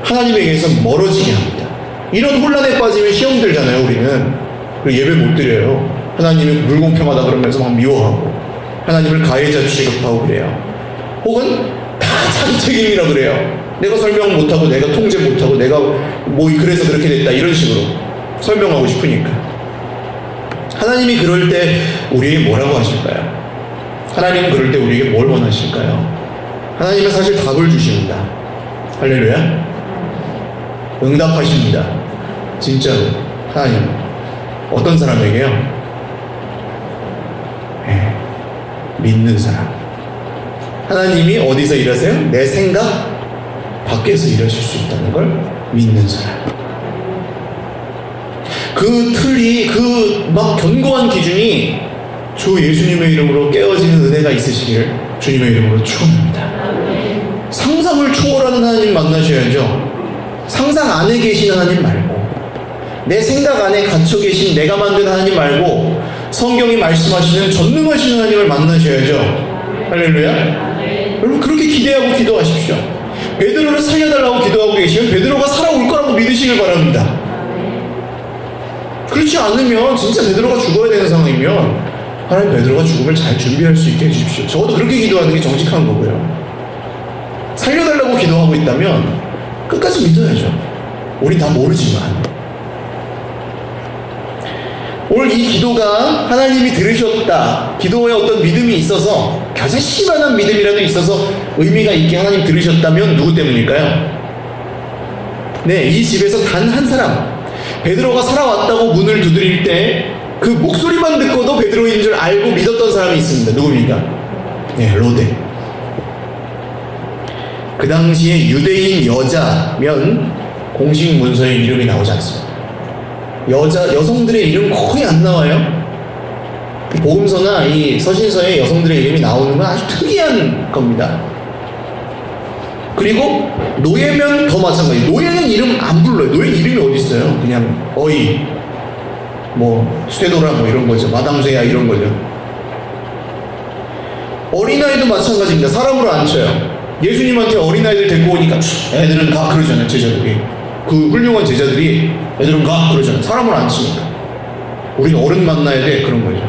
하나님에게서 멀어지게 합니다. 이런 혼란에 빠지면 시험 들잖아요. 우리는 그리고 예배 못 드려요. 하나님이 불공평하다 그러면서 막 미워하고 하나님을 가해자 취급하고 그래요. 혹은 다 자기 책임이라 그래요. 내가 설명 못하고 내가 통제 못하고 내가 뭐 그래서 그렇게 됐다 이런 식으로 설명하고 싶으니까. 하나님이 그럴 때 우리에게 뭐라고 하실까요? 하나님은 그럴 때 우리에게 뭘 원하실까요? 하나님은 사실 답을 주십니다. 할렐루야. 응답하십니다. 진짜로 하나님 어떤 사람에게요? 네, 믿는 사람. 하나님이 어디서 일하세요? 내 생각 밖에서 일하실 수 있다는 걸 믿는 사람. 그 틀이 그 막 견고한 기준이 주 예수님의 이름으로 깨어지는 은혜가 있으시기를 주님의 이름으로 축원합니다. 상상을 초월하는 하나님 만나셔야죠. 상상 안에 계신 하나님 말고 내 생각 안에 갇혀 계신 내가 만든 하나님 말고 성경이 말씀하시는 전능하신 하나님을 만나셔야죠. 할렐루야. 여러분 그렇게 기대하고 기도하십시오. 베드로를 살려달라고 기도하고 계시면 베드로가 살아올 거라고 믿으시길 바랍니다. 그렇지 않으면 진짜 베드로가 죽어야 되는 상황이면 하나님 베드로가 죽음을 잘 준비할 수 있게 해주십시오. 적어도 그렇게 기도하는 게 정직한 거고요. 살려달라고 기도하고 있다면 끝까지 믿어야죠. 우린 다 모르지만 오늘 이 기도가 하나님이 들으셨다, 기도에 어떤 믿음이 있어서 겨자씨만한 믿음이라도 있어서 의미가 있게 하나님 들으셨다면 누구 때문일까요? 네, 이 집에서 단 한 사람, 베드로가 살아왔다고 문을 두드릴 때 그 목소리만 듣고도 베드로인 줄 알고 믿었던 사람이 있습니다. 누굽니까? 네, 로데. 그 당시에 유대인 여자면 공식 문서에 이름이 나오지 않습니다. 여성들의 이름 거의 안 나와요. 복음서나 이 서신서에 여성들의 이름이 나오는 건 아주 특이한 겁니다. 그리고 노예면 더 마찬가지. 노예는 이름 안 불러요. 노예 이름이 어디 있어요? 그냥 어이, 뭐 쇠도라 뭐 이런 거죠. 마당쇠야 이런 거죠. 어린아이도 마찬가지입니다. 사람으로 안 쳐요. 예수님한테 어린아이들 데리고 오니까 애들은 가 그러잖아요. 제자들이. 그 훌륭한 제자들이 애들은 가 그러잖아요. 사람을 안 치니까. 우린 어른 만나야 돼 그런 거죠.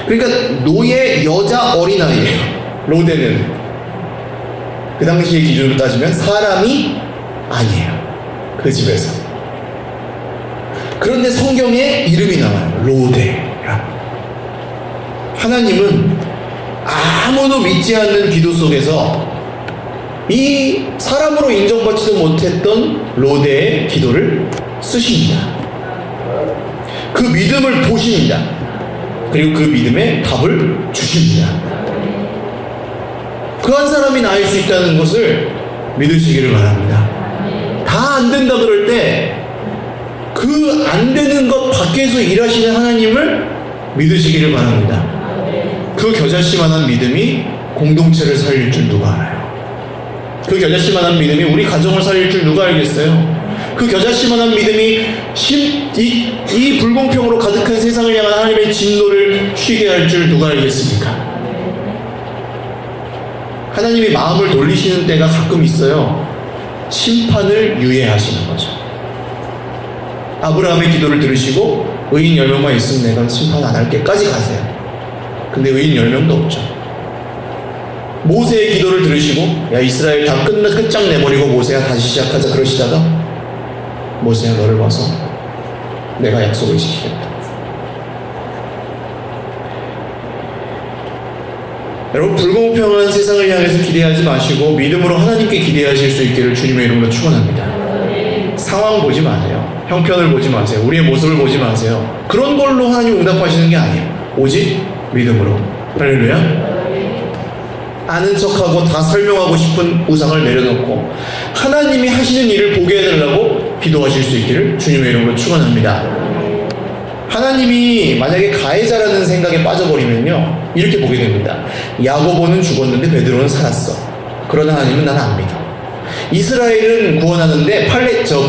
그러니까 노예, 여자, 어린아이예요. 로데는 그 당시의 기준으로 따지면 사람이 아니에요. 그 집에서. 그런데 성경에 이름이 나와요. 로데라고. 하나님은 아무도 믿지 않는 기도 속에서 이 사람으로 인정받지도 못했던 로데의 기도를 쓰십니다. 그 믿음을 보십니다. 그리고 그 믿음에 답을 주십니다. 그 한 사람이 나을 수 있다는 것을 믿으시기를 바랍니다. 다 안 된다 그럴 때 그 안 되는 것 밖에서 일하시는 하나님을 믿으시기를 바랍니다. 그 겨자씨만한 믿음이 공동체를 살릴 줄 누가 알아요? 그 겨자씨만한 믿음이 우리 가정을 살릴 줄 누가 알겠어요? 그 겨자씨만한 믿음이 이 불공평으로 가득한 세상을 향한 하나님의 진노를 쉬게 할 줄 누가 알겠습니까? 하나님이 마음을 돌리시는 때가 가끔 있어요. 심판을 유예하시는 거죠. 아브라함의 기도를 들으시고 의인 10명만 있으면 내가 심판 안 할게까지 가세요. 근데 의인 10명도 없죠. 모세의 기도를 들으시고 야 이스라엘 다 끝장내버리고 모세야 다시 시작하자 그러시다가 모세야 너를 봐서 내가 약속을 지키겠다. 여러분, 불공평한 세상을 향해서 기대하지 마시고 믿음으로 하나님께 기대하실 수 있기를 주님의 이름으로 축원합니다. 상황 보지 마세요. 형편을 보지 마세요. 우리의 모습을 보지 마세요. 그런 걸로 하나님 응답하시는 게 아니에요. 오직 믿음으로. 할렐루야. 아는 척하고 다 설명하고 싶은 우상을 내려놓고 하나님이 하시는 일을 보게 해달라고 기도하실 수 있기를 주님의 이름으로 축원합니다. 하나님이 만약에 가해자라는 생각에 빠져버리면요, 이렇게 보게 됩니다. 야고보는 죽었는데 베드로는 살았어. 그러나 하나님은 나는 안 믿어. 이스라엘은 구원하는데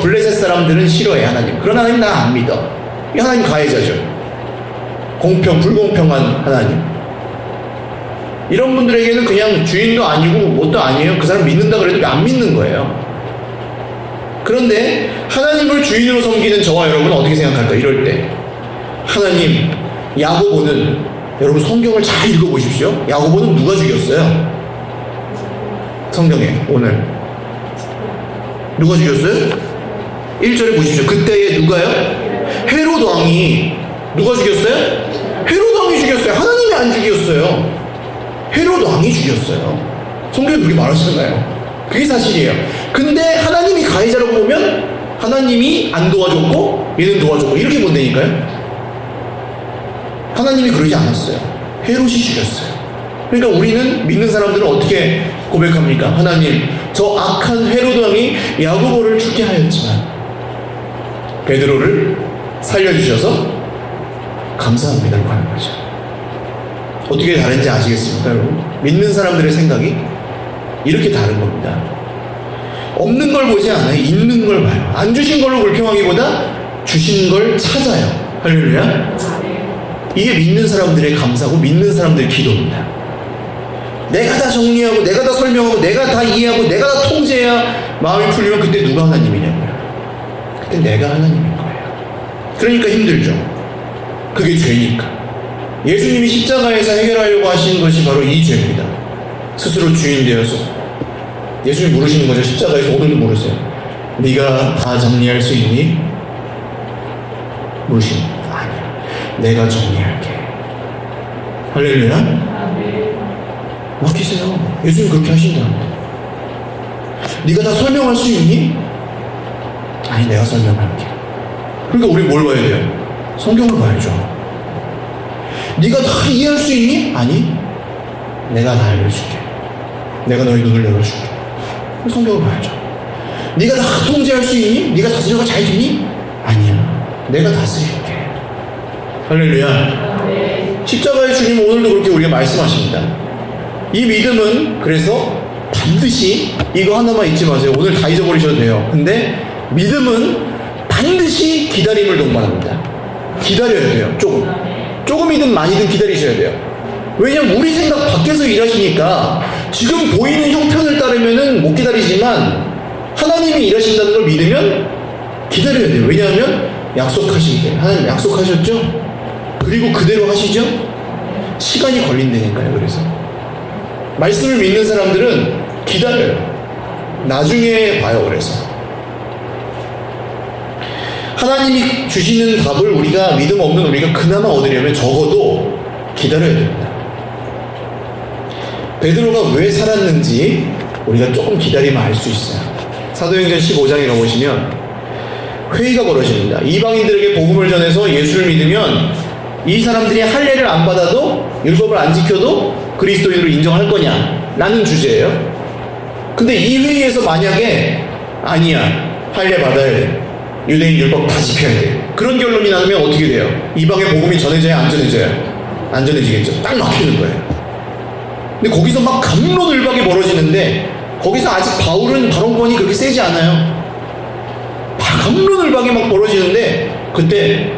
블레셋 사람들은 싫어해 하나님. 그러나 하나님 나는 안 믿어. 이 하나님 가해자죠. 불공평한 하나님. 이런 분들에게는 그냥 주인도 아니고 뭣도 아니에요. 그 사람 믿는다 그래도 안 믿는 거예요. 그런데 하나님을 주인으로 섬기는 저와 여러분은 어떻게 생각할까? 이럴 때 하나님, 야고보는, 여러분 성경을 잘 읽어보십시오. 야고보는 누가 죽였어요? 성경에 오늘 누가 죽였어요? 1절에 보십시오. 그때에 누가요? 헤롯 왕이. 누가 죽였어요? 헤롯 왕이 죽였어요. 하나님이 안 죽였어요. 헤롯 왕이 죽였어요. 성경에 그렇게 말하시잖아요. 그게 사실이에요. 근데 하나님이 가해자라고 보면 하나님이 안 도와줬고 얘는 도와줬고 이렇게 본다니까요. 하나님이 그러지 않았어요. 헤롯이 죽였어요. 그러니까 우리는 믿는 사람들은 어떻게 고백합니까? 하나님, 저 악한 헤롯 왕이 야고보를 죽게 하였지만 베드로를 살려주셔서 감사합니다라고 하는 거죠. 어떻게 다른지 아시겠습니까, 여러분? 믿는 사람들의 생각이 이렇게 다른 겁니다. 없는 걸 보지 않아요. 있는 걸 봐요. 안 주신 걸로 불평하기보다 주신 걸 찾아요. 할렐루야. 이게 믿는 사람들의 감사고 믿는 사람들의 기도입니다. 내가 다 정리하고 내가 다 설명하고 내가 다 이해하고 내가 다 통제해야 마음이 풀리면 그때 누가 하나님이냐고요. 그때 내가 하나님인 거예요. 그러니까 힘들죠. 그게 죄니까. 예수님이 십자가에서 해결하려고 하신 것이 바로 이 죄입니다. 스스로 주인 되어서 예수님 물으시는 거죠. 십자가에서 오늘도 물으세요. 네가 다 정리할 수 있니? 물으시는 거예요. 아니야, 내가 정리할게. 할렐루야. 맡기세요. 예수님 그렇게 하신다는데. 네가 다 설명할 수 있니? 아니, 내가 설명할게. 그러니까 우리 뭘 봐야 돼요? 성경을 봐야죠. 네가 다 이해할 수 있니? 아니, 내가 다 알려줄게. 내가 너희 눈을 열어줄게. 성경을 봐야죠. 네가 다 통제할 수 있니? 네가 다스려가 잘 되니? 아니야, 내가 다스릴게. 할렐루야. 십자가의 주님은 오늘도 그렇게 우리가 말씀하십니다. 이 믿음은 그래서 반드시 이거 하나만 잊지 마세요. 오늘 다 잊어버리셔도 돼요. 근데 믿음은 반드시 기다림을 동반합니다. 기다려야 돼요. 조금이든 많이든 기다리셔야 돼요. 왜냐면 우리 생각 밖에서 일하시니까 지금 보이는 형편을 따르면은 못 기다리지만 하나님이 일하신다는 걸 믿으면 기다려야 돼요. 왜냐하면 약속하시기 때문에. 하나님 약속하셨죠? 그리고 그대로 하시죠? 시간이 걸린다니까요. 그래서 말씀을 믿는 사람들은 기다려요. 나중에 봐요. 그래서 하나님이 주시는 답을 우리가 믿음 없는 우리가 그나마 얻으려면 적어도 기다려야 됩니다. 베드로가 왜 살았는지 우리가 조금 기다리면 알 수 있어요. 사도행전 15장에 보시면 회의가 벌어집니다. 이방인들에게 복음을 전해서 예수를 믿으면 이 사람들이 할례를 안 받아도 율법을 안 지켜도 그리스도인으로 인정할 거냐 라는 주제예요. 근데 이 회의에서 만약에 아니야, 할례 받아야 돼, 유대인 율법 다 지켜야 돼, 그런 결론이 나면 어떻게 돼요? 이방의 복음이 전해져야 안 전해져요? 안 전해지겠죠. 딱 막히는 거예요. 근데 거기서 막 갑론을박이 벌어지는데 거기서 아직 바울은 발언권이 그렇게 세지 않아요. 갑론을박이 막 벌어지는데 그때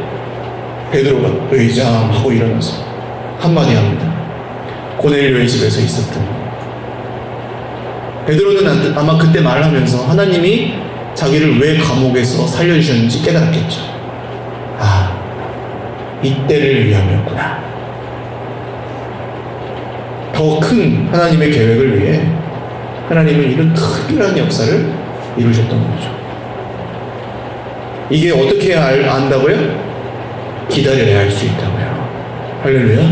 베드로가 의장하고 일어나서 한마디 합니다. 고넬료의 집에서 있었던. 베드로는 아마 그때 말하면서 하나님이 자기를 왜 감옥에서 살려주셨는지 깨달았겠죠. 아, 이때를 위함이었구나. 더 큰 하나님의 계획을 위해 하나님은 이런 특별한 역사를 이루셨던 거죠. 이게 어떻게 안다고요? 기다려야 할 수 있다고요. 할렐루야.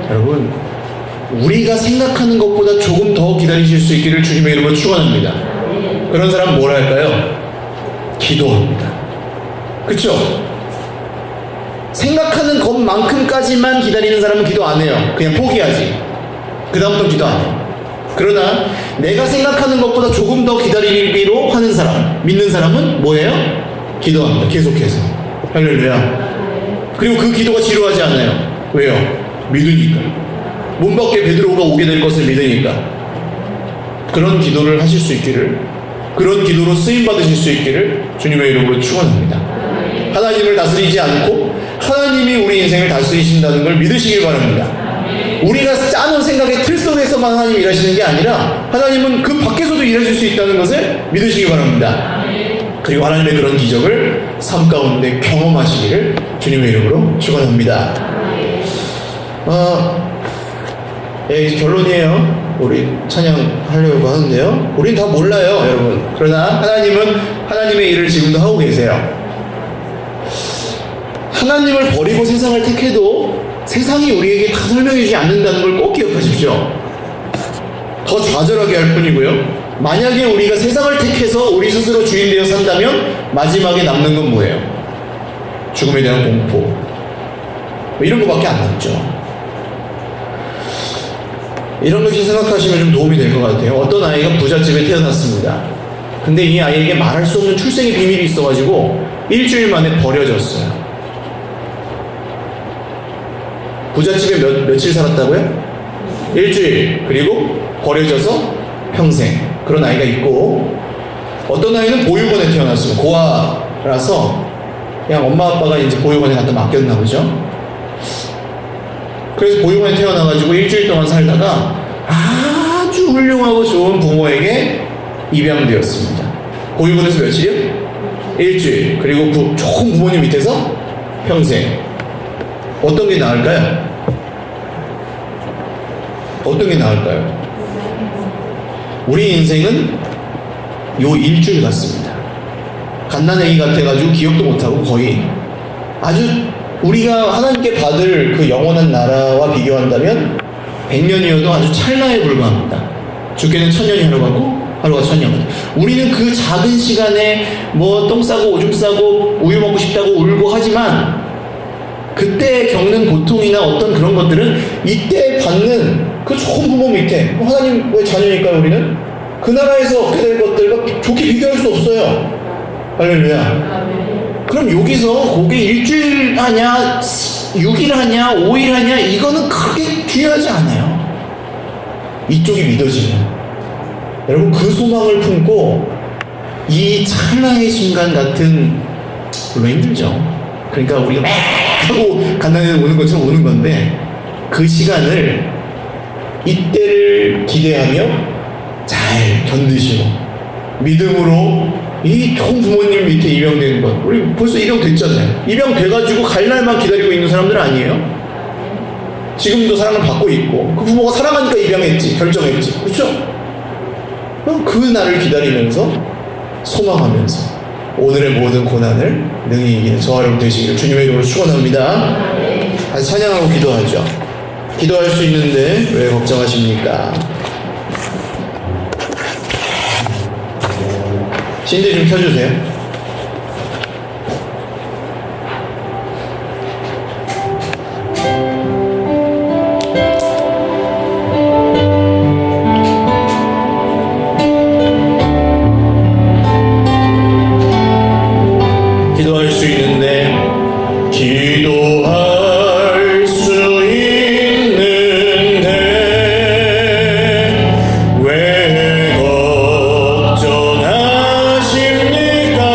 여러분, 우리가 생각하는 것보다 조금 더 기다리실 수 있기를 주님의 이름으로 축원합니다. 그런 사람 뭘 할까요? 기도합니다. 그쵸? 생각하는 것만큼까지만 기다리는 사람은 기도 안 해요. 그냥 포기하지. 그 다음부터 기도 안 해요. 그러나 내가 생각하는 것보다 조금 더 기다리기로 하는 사람, 믿는 사람은 뭐예요? 기도합니다. 계속해서. 할렐루야. 그리고 그 기도가 지루하지 않아요. 왜요? 믿으니까. 문 밖에 베드로가 오게 될 것을 믿으니까. 그런 기도를 하실 수 있기를, 그런 기도로 쓰임 받으실 수 있기를 주님의 이름으로 축원합니다. 하나님을 다스리지 않고 하나님이 우리 인생을 다스리신다는 걸 믿으시길 바랍니다. 우리가 짜놓은 생각의 틀 속에서만 하나님 일하시는 게 아니라 하나님은 그 밖에서도 일하실 수 있다는 것을 믿으시기 바랍니다. 그리고 하나님의 그런 기적을 삶 가운데 경험하시기를 주님의 이름으로 축원합니다. 이제 결론이에요. 우리 찬양하려고 하는데요. 우린 다 몰라요, 여러분. 그러나 하나님은 하나님의 일을 지금도 하고 계세요. 하나님을 버리고 세상을 택해도 세상이 우리에게 다 설명해주지 않는다는 걸 꼭 기억하십시오. 더 좌절하게 할 뿐이고요. 만약에 우리가 세상을 택해서 우리 스스로 주인 되어 산다면 마지막에 남는 건 뭐예요? 죽음에 대한 공포, 뭐 이런 거밖에 안 남죠. 이런 것이 생각하시면 좀 도움이 될 것 같아요. 어떤 아이가 부잣집에 태어났습니다. 근데 이 아이에게 말할 수 없는 출생의 비밀이 있어가지고 일주일 만에 버려졌어요. 부잣집에 며칠 살았다고요? 일주일. 그리고 버려져서 평생. 그런 아이가 있고, 어떤 아이는 보육원에 태어났어요. 고아라서 그냥 엄마 아빠가 이제 보육원에 갖다 맡겼나 보죠. 그래서 보육원에 태어나가지고 일주일 동안 살다가 아주 훌륭하고 좋은 부모에게 입양되었습니다. 보육원에서 며칠이요? 일주일. 그리고 좋은 부모님 밑에서 평생. 어떤 게 나을까요? 어떤 게 나을까요? 우리 인생은 요 일주일 같습니다. 갓난아기 같아가지고 기억도 못하고 거의 아주 우리가 하나님께 받을 그 영원한 나라와 비교한다면 100년이어도 아주 찰나에 불과합니다. 주께는 1000년이 하루 같고 하루가 1000년. 우리는 그 작은 시간에 뭐 똥 싸고 오줌 싸고 우유 먹고 싶다고 울고 하지만 그때 겪는 고통이나 어떤 그런 것들은 이때 받는 그 좋은 부모 밑에 하나님의 자녀니까요. 우리는 그 나라에서 얻게 될 것들과 좋게 비교할 수 없어요. 할렐루야. 그럼 여기서 그게 일주일 하냐 6일 하냐 5일 하냐 이거는 크게 중요하지 않아요. 이쪽이 믿어지는 여러분 그 소망을 품고 이 찰나의 순간 같은 물론 힘들죠. 그러니까 우리가 막 하고 갓난아기 오는 것처럼 오는 건데 그 시간을 이때를 기대하며 잘 견디시고 믿음으로 이 좋은 부모님 밑에 입양되는 것 우리 벌써 입양됐잖아요. 입양돼가지고 갈 날만 기다리고 있는 사람들 아니에요? 지금도 사랑을 받고 있고 그 부모가 사랑하니까 입양했지 결정했지 그렇죠? 그 날을 기다리면서 소망하면서 오늘의 모든 고난을 능히 이기는 저와 여러분 되시기를 주님의 이름으로 축원합니다. 다시 찬양하고 기도하죠. 기도할 수 있는데 왜 걱정하십니까? 신대 좀 켜주세요. 기도할 수 있는데 기도할 수 있는데 왜 걱정하십니까?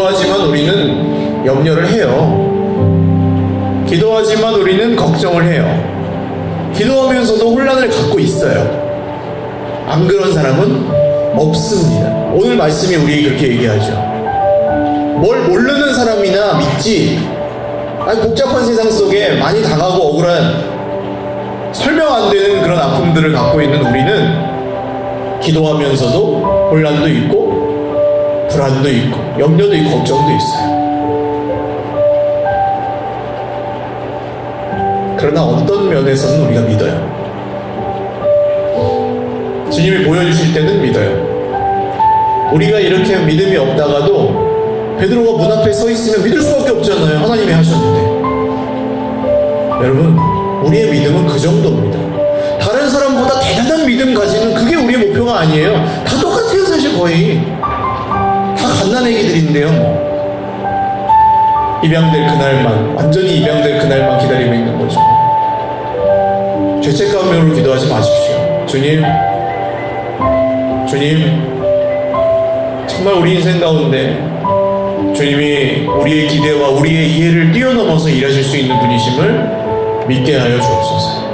기도하지만 우리는 염려를 해요. 기도하지만 우리는 걱정을 해요. 기도하면서도 혼란을 갖고 있어요. 안 그런 사람은 없습니다. 오늘 말씀이 우리 그렇게 얘기하죠. 뭘 모르는 사람이나 믿지. 아니, 복잡한 세상 속에 많이 당하고 억울한 설명 안 되는 그런 아픔들을 갖고 있는 우리는 기도하면서도 혼란도 있고 불안도 있고 염려도 있고 걱정도 있어요. 그러나 어떤 면에서는 우리가 믿어요. 주님이 보여주실 때는 믿어요. 우리가 이렇게 믿음이 없다가도 베드로가 문 앞에 서 있으면 믿을 수밖에 없잖아요. 하나님이 하셨는데. 여러분, 우리의 믿음은 그 정도입니다. 다른 사람보다 대단한 믿음 가지는 그게 우리의 목표가 아니에요. 다 똑같아요, 사실 거의. 다 갓난애기들인데요, 뭐. 입양될 그날만, 완전히 입양될 그날만 기다리고 있는 거죠. 죄책감으로 기도하지 마십시오. 주님, 정말 우리 인생 가운데 주님이 우리의 기대와 우리의 이해를 뛰어넘어서 일하실 수 있는 분이심을 믿게 하여 주옵소서.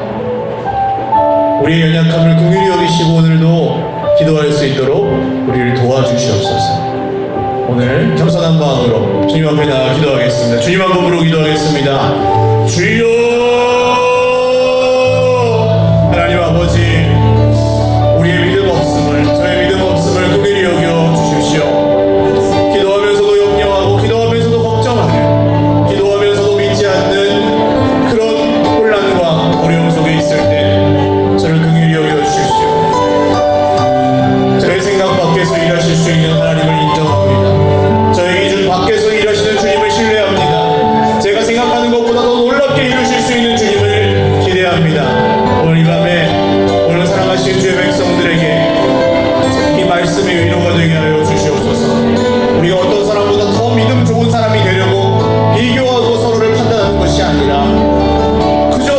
우리의 연약함을 긍휼히 여기시고 오늘도 기도할 수 있도록 우리를 도와주시옵소서. 오늘 겸손한 마음으로 주님 앞에 나가 기도하겠습니다. 주님 한 번으로 기도하겠습니다. 주여, 하나님 아버지, 우리의 믿음 없음을, 저의 믿음 없음을 긍휼히 여겨 주십시오. 기도하면서도 염려하고 기도하면서도 걱정하며 기도하면서도 믿지 않는 그런 혼란과 어려움 속에 있을 때 저를 긍휼히 여겨 주십시오. 저의 생각 밖에서 일하실 수 있는 하나님을 인정합니다. 저의 기준 밖에서 일하시는 주님을 신뢰합니다. 제가 생각하는 것보다 더 놀랍게 이루실 수 있는 주님을 기대합니다. 오늘 이 밤에 오늘 사랑하신 주의 백성들에게 이 말씀이 위로가 되게 하여 주시옵소서. 우리가 어떤 사람보다 더 믿음 좋은 사람이 되려고 비교하고 서로를 판단하는 것이 아니라 그저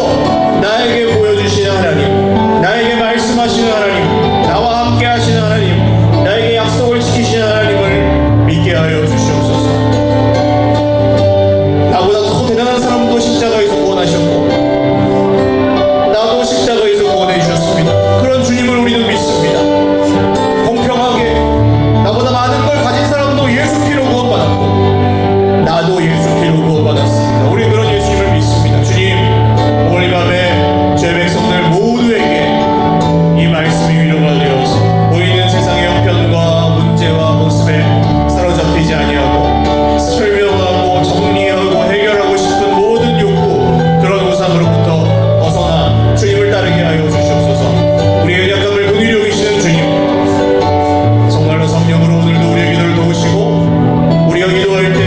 나에게 보여주시는 하나님, 나에게 말씀하시는 하나님, 나와 함께 하시는 하나님, 나에게 약속을 지키시는 하나님을 믿게 하여 주시옵소서. 나보다 더 대단한 사람도 십자가에서 구원하셨고 나도 십자가에서 구원해 주셨습니다. 그런 주님을 우리는 믿습니다. 공평하게 나보다 많은 걸 가진 사람도 예수 피로 구원받았고 나도 예수 피로 구원받았습니다. 우리 그런 예수님을 믿습니다. 주님, 오늘 이 밤에 죄 백성들 모두에게 이 말씀이 위로가 되어서 보이는 세상의 형편과 문제와 모습에 사로잡히지 아니하고 설명하고 정리하고 해결하고 싶은 모든 욕구, 그런 우상으로부터 벗어나 주님을 따르게 하여 주시옵소서. 우리의 연약함을 긍휼히 여기시는 주님, 정말로 성령으로 오늘도 우리의 기도를 도우시고 우리가 기도할 때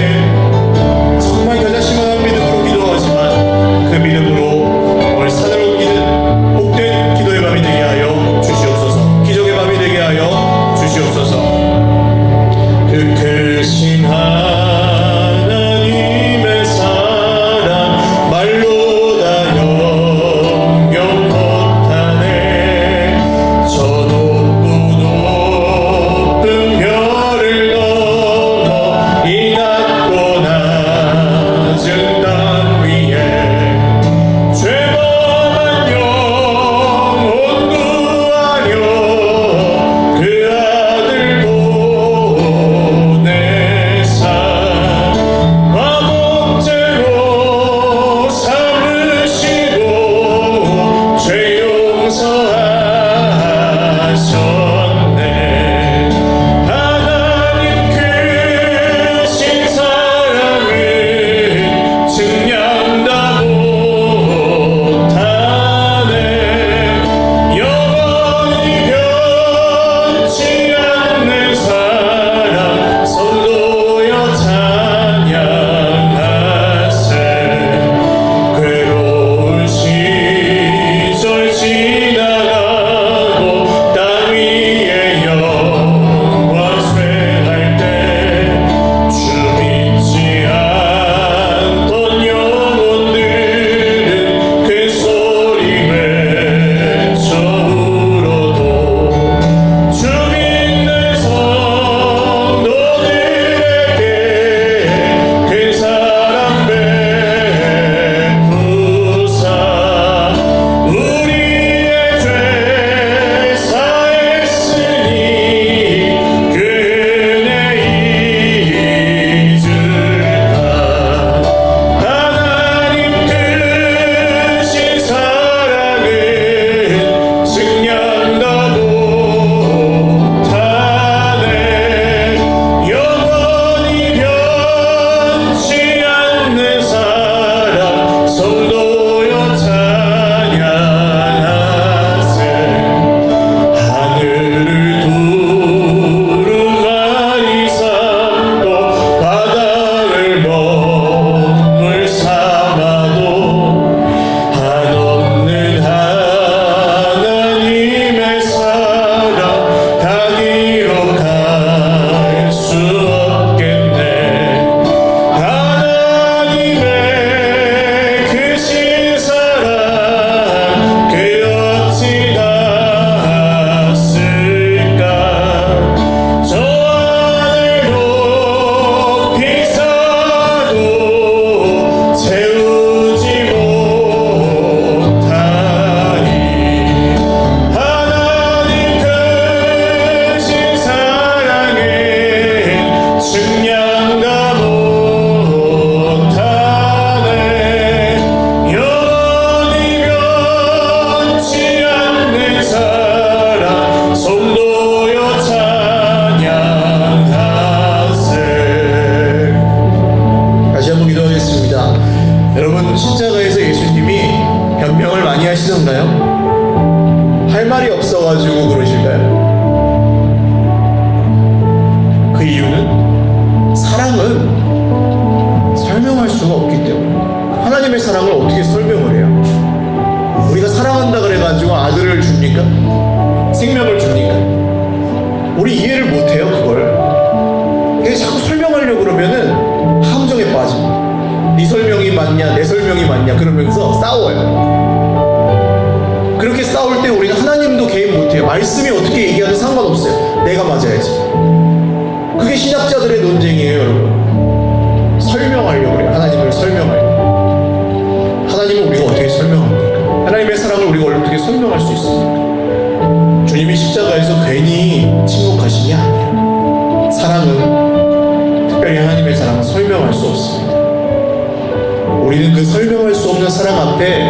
그러실까요? 할 말이 없어가지고 그러실까요? 그 이유는 사랑은 설명할 수가 없기 때문에. 하나님의 사랑을 어떻게 설명을 해요? 우리가 사랑한다 그래가지고 아들을 줍니까? 생명을 줍니까? 우리 이해를 못해요, 그걸. 이게 자꾸 설명하려고 그러면은 함정에 빠집니다. 네 설명이 맞냐, 내 설명이 맞냐 그러면서 싸워요. 그렇게 싸울 때 우리는 하나님도 개입 못해요. 말씀이 어떻게 얘기하든 상관없어요. 내가 맞아야지. 그게 신학자들의 논쟁이에요, 여러분. 설명하려고 그래요. 하나님을 설명하려고. 하나님을 우리가 어떻게 설명합니까? 하나님의 사랑을 우리가 어떻게 설명할 수 있습니까? 주님이 십자가에서 괜히 침묵하신 게 아니에요. 사랑은, 특별히 하나님의 사랑은 설명할 수 없습니다. 우리는 그 설명할 수 없는 사랑 앞에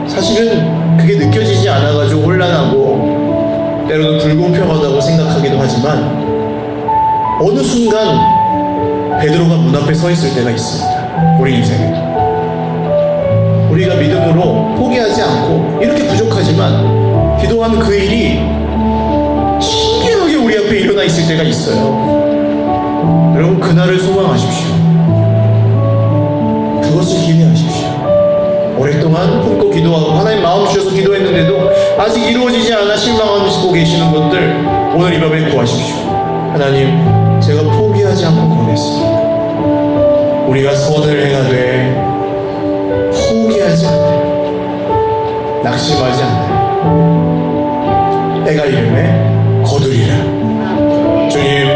사실은 그게 느껴지지 않아가지고 혼란하고 때로는 불공평하다고 생각하기도 하지만 어느 순간 베드로가 문 앞에 서 있을 때가 있습니다. 우리 인생에. 우리가 믿음으로 포기하지 않고 이렇게 부족하지만 기도한 그 일이 신기하게 우리 앞에 일어나 있을 때가 있어요. 여러분, 그날을 소망하십시오. 그것을 기대하십시오. 오랫동안 품고 기도하고 하나님 마음 주셔서 기도했는데도 아직 이루어지지 않아 실망하고 계시는 것들 오늘 이 밤에 구하십시오. 하나님, 제가 포기하지 않고 권했습니다. 우리가 선을 행하되 포기하지 않아요. 낙심하지 않아요. 때가 이름에 거두리라. 주님,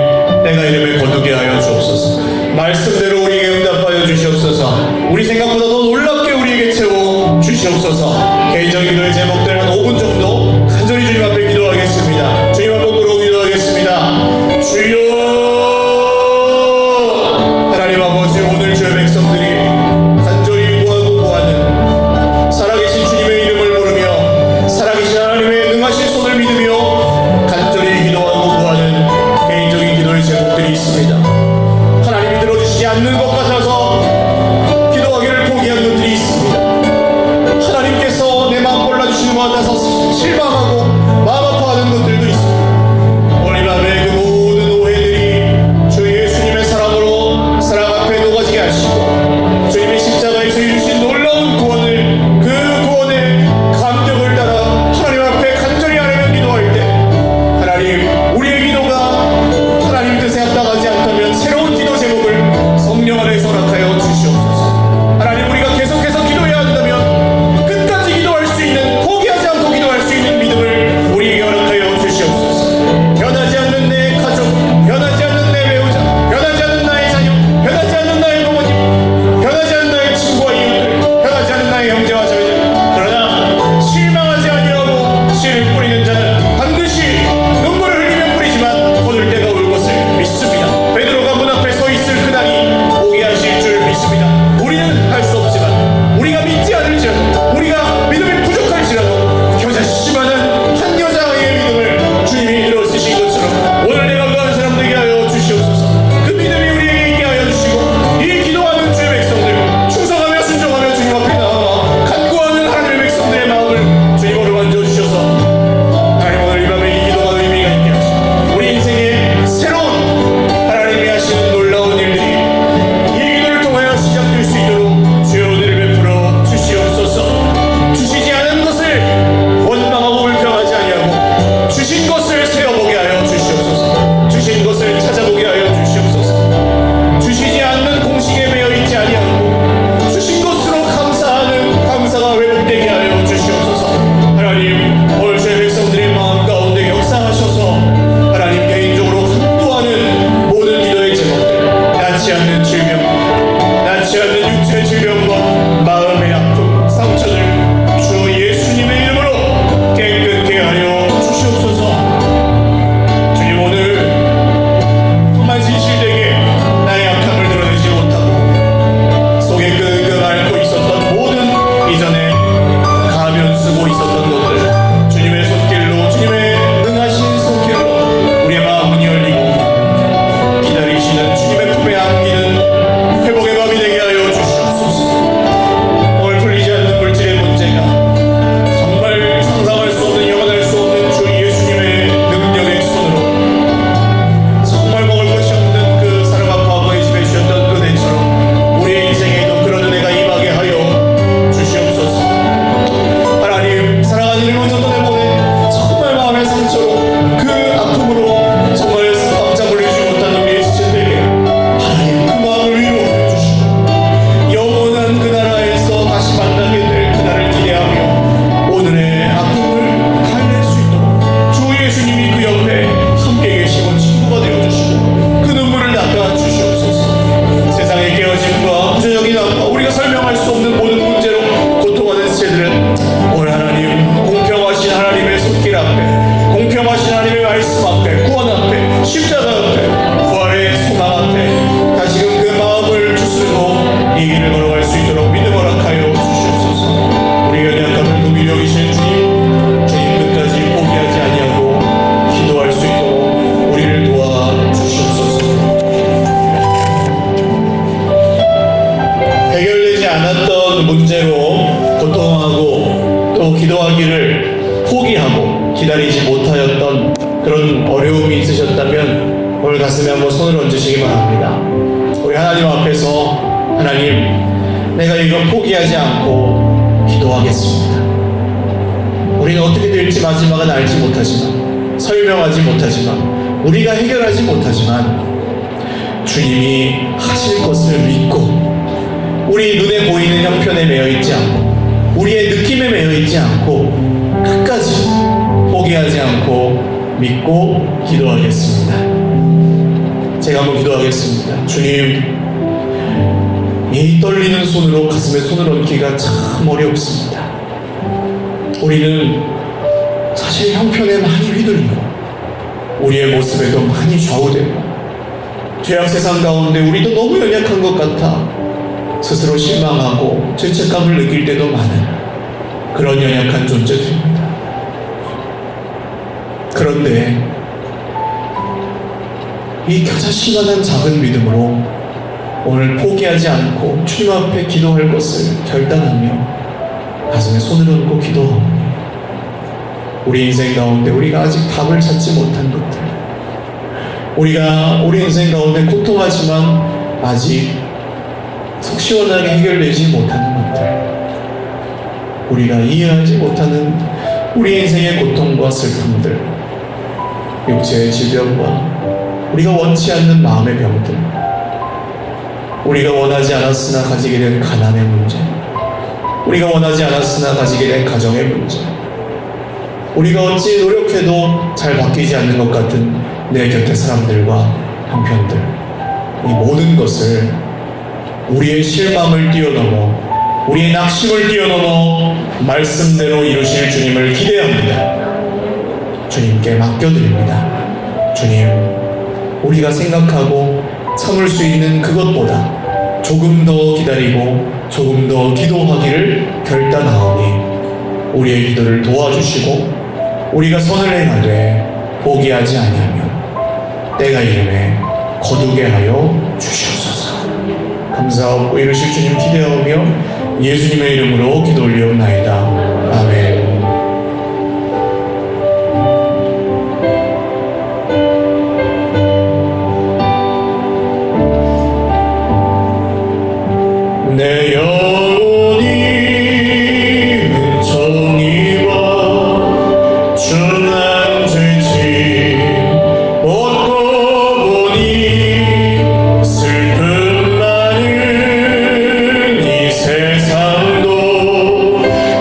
때가 이름에 거두게 하여 주옵소서. 말씀대로 우리에게 응답하여 주시옵소서. 우리 생각보다 더 놀랍게 우리에게 채워 주시옵소서. 개인적인 기도의 제목들 한 5분 정도 간절히 주님 앞에 기도하겠습니다. 주님 앞에 부르고 기도하겠습니다. 주여, 하나님 아버지, 오늘 주의 백성들이 간절히 구하고 구하는 살아계신 주님의 이름을 부르며 살아계신 하나님의 능하신 손을 믿으며 간절히 기도하고 구하는 개인적인 기도의 제목들이 있습니다. 하나님이 들어주시지 않는 것 같아서 기도하기를 포기한 것들이 있습니다. 하나님께서 내 마음 골라주시는 것 같아서 실망하고 마음 아파하는 것들도 있습니다. 오늘 이 밤에 그 모든 오해들이 주 예수님의 사랑으로 사랑 앞에 녹아지게 하시고 주님의 십자가에서 이루신 놀라운 구원을, 그 구원의 감격을 따라 하나님 앞에 간절히 하나님 기도할 때 하나님, 우리의 기도가 하나님 뜻에 합당하지 않다면 새로운 기도 제목을 성령 안에서 허락하여 주시옵소서. 하나님, 우리가 계속해서 기도해야 한다면 끝까지 기도할 수 있는, 포기하지 않고 기도할 수 있는 믿음을 기도하기를 포기하고 기다리지 못하였던 그런 어려움이 있으셨다면 오늘 가슴에 한번 손을 얹으시기 바랍니다. 우리 하나님 앞에서 하나님, 내가 이걸 포기하지 않고 기도하겠습니다. 우리는 어떻게 될지 마지막은 알지 못하지만, 설명하지 못하지만, 우리가 해결하지 못하지만 주님이 하실 것을 믿고 우리 눈에 보이는 형편에 매여 있지 않고 우리의 느낌에 매여 있지 않고 끝까지 포기하지 않고 믿고 기도하겠습니다. 제가 한번 기도하겠습니다. 주님, 이 떨리는 손으로 가슴에 손을 얹기가 참 어렵습니다. 우리는 사실 형편에 많이 휘둘리고 우리의 모습에도 많이 좌우되고 죄악 세상 가운데 우리도 너무 연약한 것 같아 스스로 실망하고 죄책감을 느낄 때도 많은 그런 연약한 존재들입니다. 그런데 이 겨자씨만한 작은 믿음으로 오늘 포기하지 않고 주님 앞에 기도할 것을 결단하며 가슴에 손을 얹고 기도하오니 우리 인생 가운데 우리가 아직 답을 찾지 못한 것들, 우리가 우리 인생 가운데 고통하지만 아직 속 시원하게 해결되지 못하는 것들, 우리가 이해하지 못하는 우리 인생의 고통과 슬픔들, 육체의 질병과 우리가 원치 않는 마음의 병들, 우리가 원하지 않았으나 가지게 된 가난의 문제, 우리가 원하지 않았으나 가지게 된 가정의 문제, 우리가 어찌 노력해도 잘 바뀌지 않는 것 같은 내 곁의 사람들과 형편들, 이 모든 것을 우리의 실망을 뛰어넘어 우리의 낙심을 뛰어넘어 말씀대로 이루실 주님을 기대합니다. 주님께 맡겨드립니다. 주님, 우리가 생각하고 참을 수 있는 그것보다 조금 더 기다리고 조금 더 기도하기를 결단하오니 우리의 기도를 도와주시고 우리가 선을 행하되 포기하지 아니하며 때가 이름에 거두게 하여 주시옵소서. 감사하고 이루실 주님 기대하오며 예수님의 이름으로 기도 올리옵나이다. 아멘. 내 영혼이 은총이와 준한 죄짐 얻고 보니 슬픔 많은 이 세상도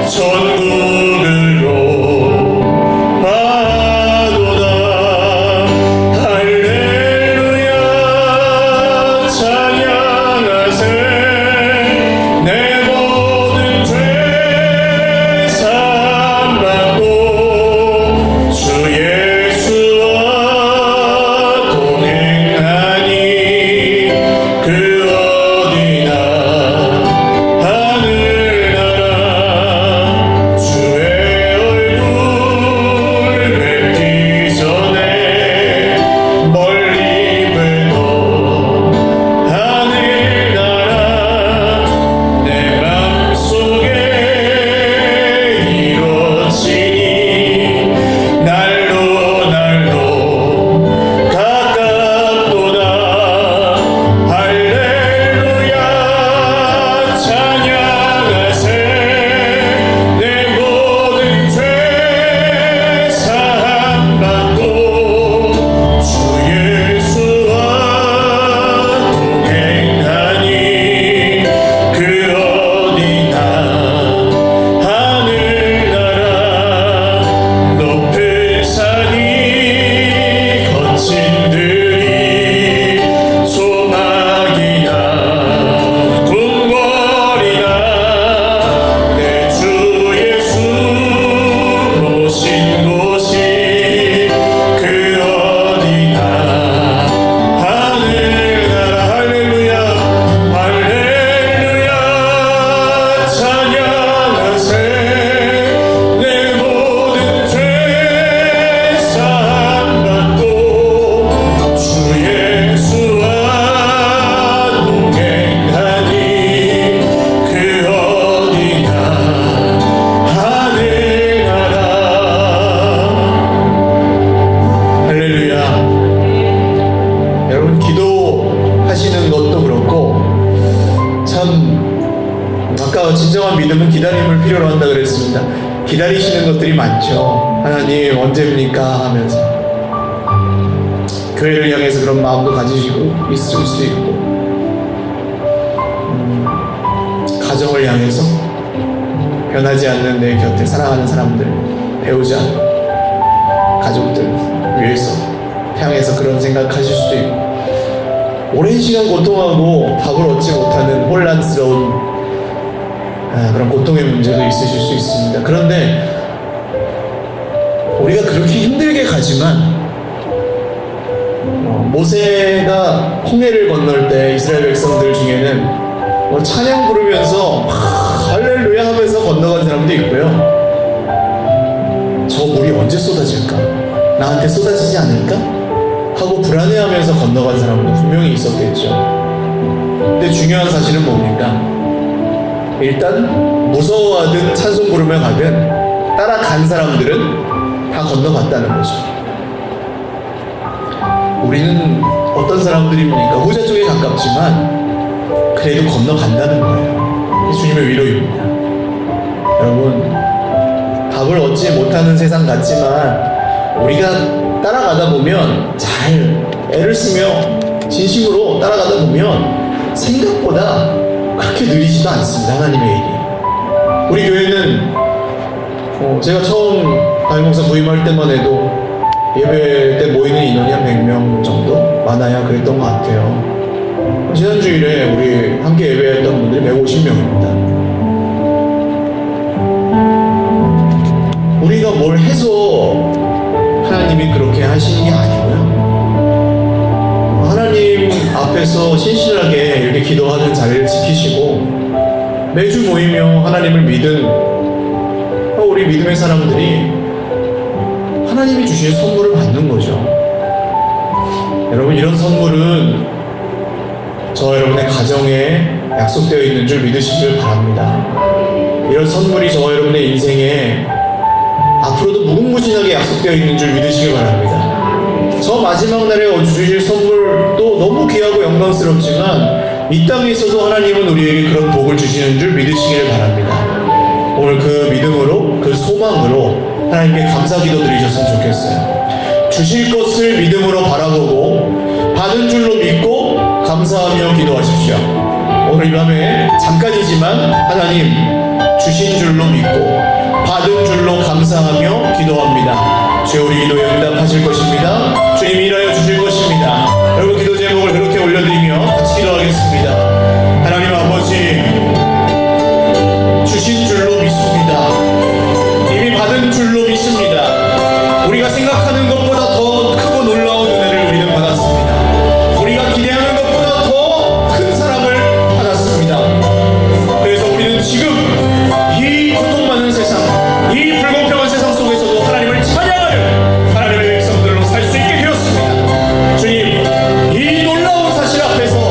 천국으로 가도다. 할렐루야 찬양하세 진정한 믿음은 기다림을 필요로 한다 그랬습니다. 기다리시는 것들이 많죠. 하나님 언제입니까 하면서 교회를 향해서 그런 마음도 가지시고 있을 수 있고, 가정을 향해서 변하지 않는 내 곁에 사랑하는 사람들, 배우자, 가족들 위해서 향해서 그런 생각하실 수도 있고, 오랜 시간 고통하고 답을 얻지 못하는 혼란스러운 그런 고통의 문제도 있으실 수 있습니다. 그런데 우리가 그렇게 힘들게 가지만 모세가 홍해를 건널 때 이스라엘 백성들 중에는 찬양 부르면서 할렐루야 하면서 건너간 사람도 있고요. 저 물이 언제 쏟아질까? 나한테 쏟아지지 않을까? 하고 불안해하면서 건너간 사람도 분명히 있었겠죠. 근데 중요한 사실은 뭡니까? 일단 무서워하든 찬송 부르며 가든 따라간 사람들은 다 건너갔다는 거죠. 우리는 어떤 사람들입니까? 후자 쪽에 가깝지만 그래도 건너간다는 거예요. 주님의 위로입니다. 여러분, 답을 얻지 못하는 세상 같지만 우리가 따라가다 보면 잘 애를 쓰며 진심으로 따라가다 보면 생각보다 그렇게 느리지도 않습니다. 하나님의 일이. 우리 교회는 제가 처음 담임목사 부임할 때만 해도 예배 때 모이는 인원이 한 100명 정도 많아야 그랬던 것 같아요. 지난주일에 우리 함께 예배했던 분들이 150명입니다. 우리가 뭘 해서 하나님이 그렇게 하시는 게 아니고요. 하나님 앞에서 신실하게 이렇게 기도하는 자리를 지키시고 매주 모이며 하나님을 믿은 우리 믿음의 사람들이 하나님이 주신 선물을 받는 거죠. 여러분, 이런 선물은 저 여러분의 가정에 약속되어 있는 줄 믿으시길 바랍니다. 이런 선물이 저 여러분의 인생에 앞으로도 무궁무진하게 약속되어 있는 줄 믿으시길 바랍니다. 저 마지막 날에 주실 선물도 너무 귀하고 영광스럽지만 이 땅에서도 하나님은 우리에게 그런 복을 주시는 줄 믿으시길 바랍니다. 오늘 그 믿음으로, 그 소망으로 하나님께 감사 기도 드리셨으면 좋겠어요. 주실 것을 믿음으로 바라보고 받은 줄로 믿고 감사하며 기도하십시오. 오늘 이 밤에 잠깐이지만 하나님 주신 줄로 믿고 받은 줄로 감사하며 기도합니다. 주여, 우리 기도에 응답하실 것입니다. 주님 일하여 주실 것입니다. 여러분, 기도 제목을 그렇게 올려드리며 같이 기도하겠습니다. 하나님 아버지, 주신 줄로 믿습니다. 이미 받은 줄로 믿습니다. 우리가 생각하는 것보다 더 크고 놀라운 은혜를 우리는 받았습니다. 우리가 기대하는 것보다 더 큰 사랑을 받았습니다. 그래서 우리는 지금 이 고통 많은 세상, 이 불공평한 세상 속에서도 하나님을 찬양하는 하나님의 백성들로 살 수 있게 되었습니다. 주님, 이 놀라운 사실 앞에서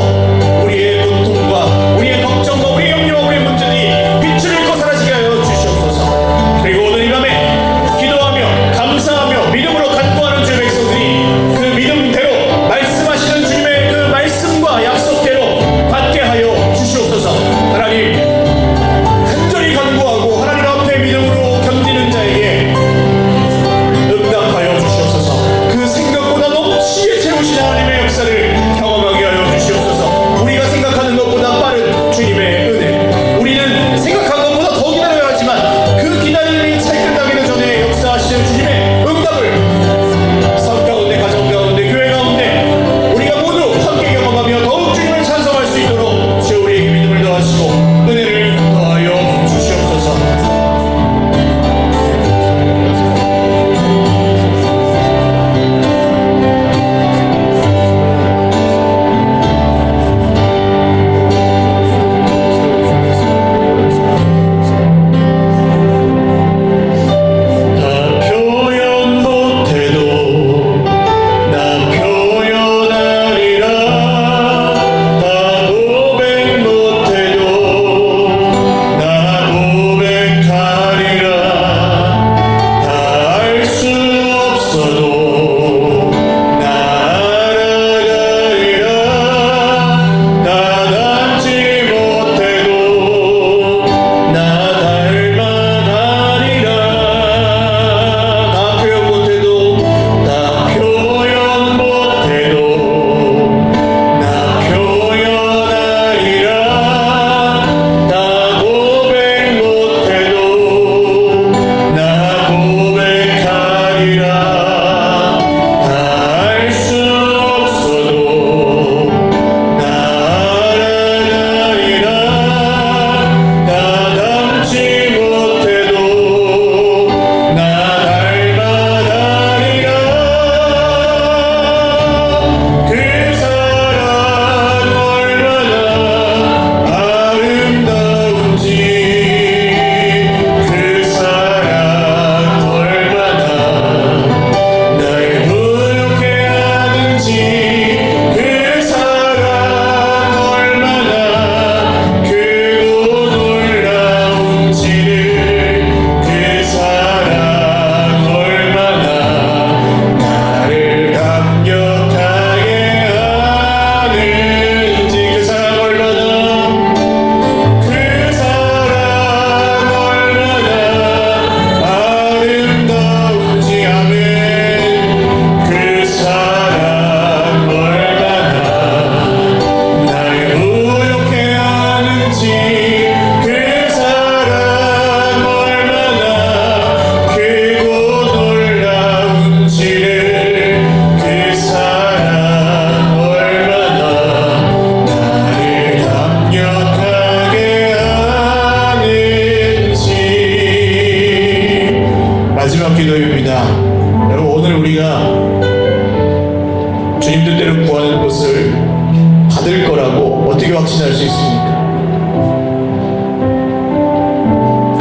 어떻게 확신할 수 있습니까?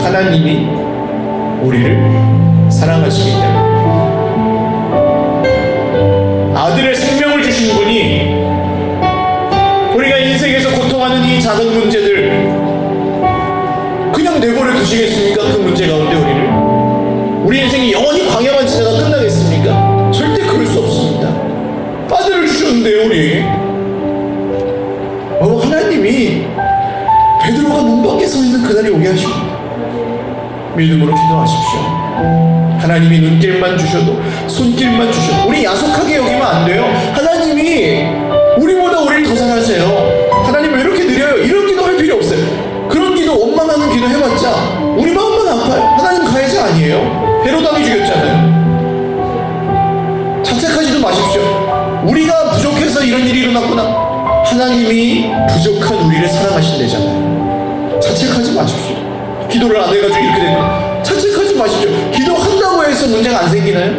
하나님이 우리를 사랑하시기 때문에. 아들의 생명을 주신 분이 우리가 인생에서 고통하는 이 작은 문제들 그냥 내버려 두시겠습니까? 그 문제 가운데 우리 인생이 영원히 광야만 지나가 끝나겠습니까? 절대 그럴 수 없습니다. 아들을 주셨는데요, 우리에게. 하나님이 베드로가 문 밖에 서 있는 그날이 오게 하십니다. 믿음으로 기도하십시오. 하나님이 눈길만 주셔도, 손길만 주셔도 우리 야속하게 여기면 안 돼요. 하나님이 우리보다 우리를 더 잘하세요. 하나님 왜 이렇게 느려요? 이런 기도 할 필요 없어요. 그런 기도, 원망하는 기도 해봤자 우리 마음만 아파요. 하나님 가해자 아니에요. 헤로당이 죽였잖아요. 자책하지도 마십시오. 우리가 부족해서 이런 일이 일어났구나. 하나님이 부족한 우리를 사랑하신대잖아요. 자책하지 마십시오. 기도를 안 해가지고 이렇게 됐구나. 자책하지 마십시오. 기도한다고 해서 문제가 안 생기나요?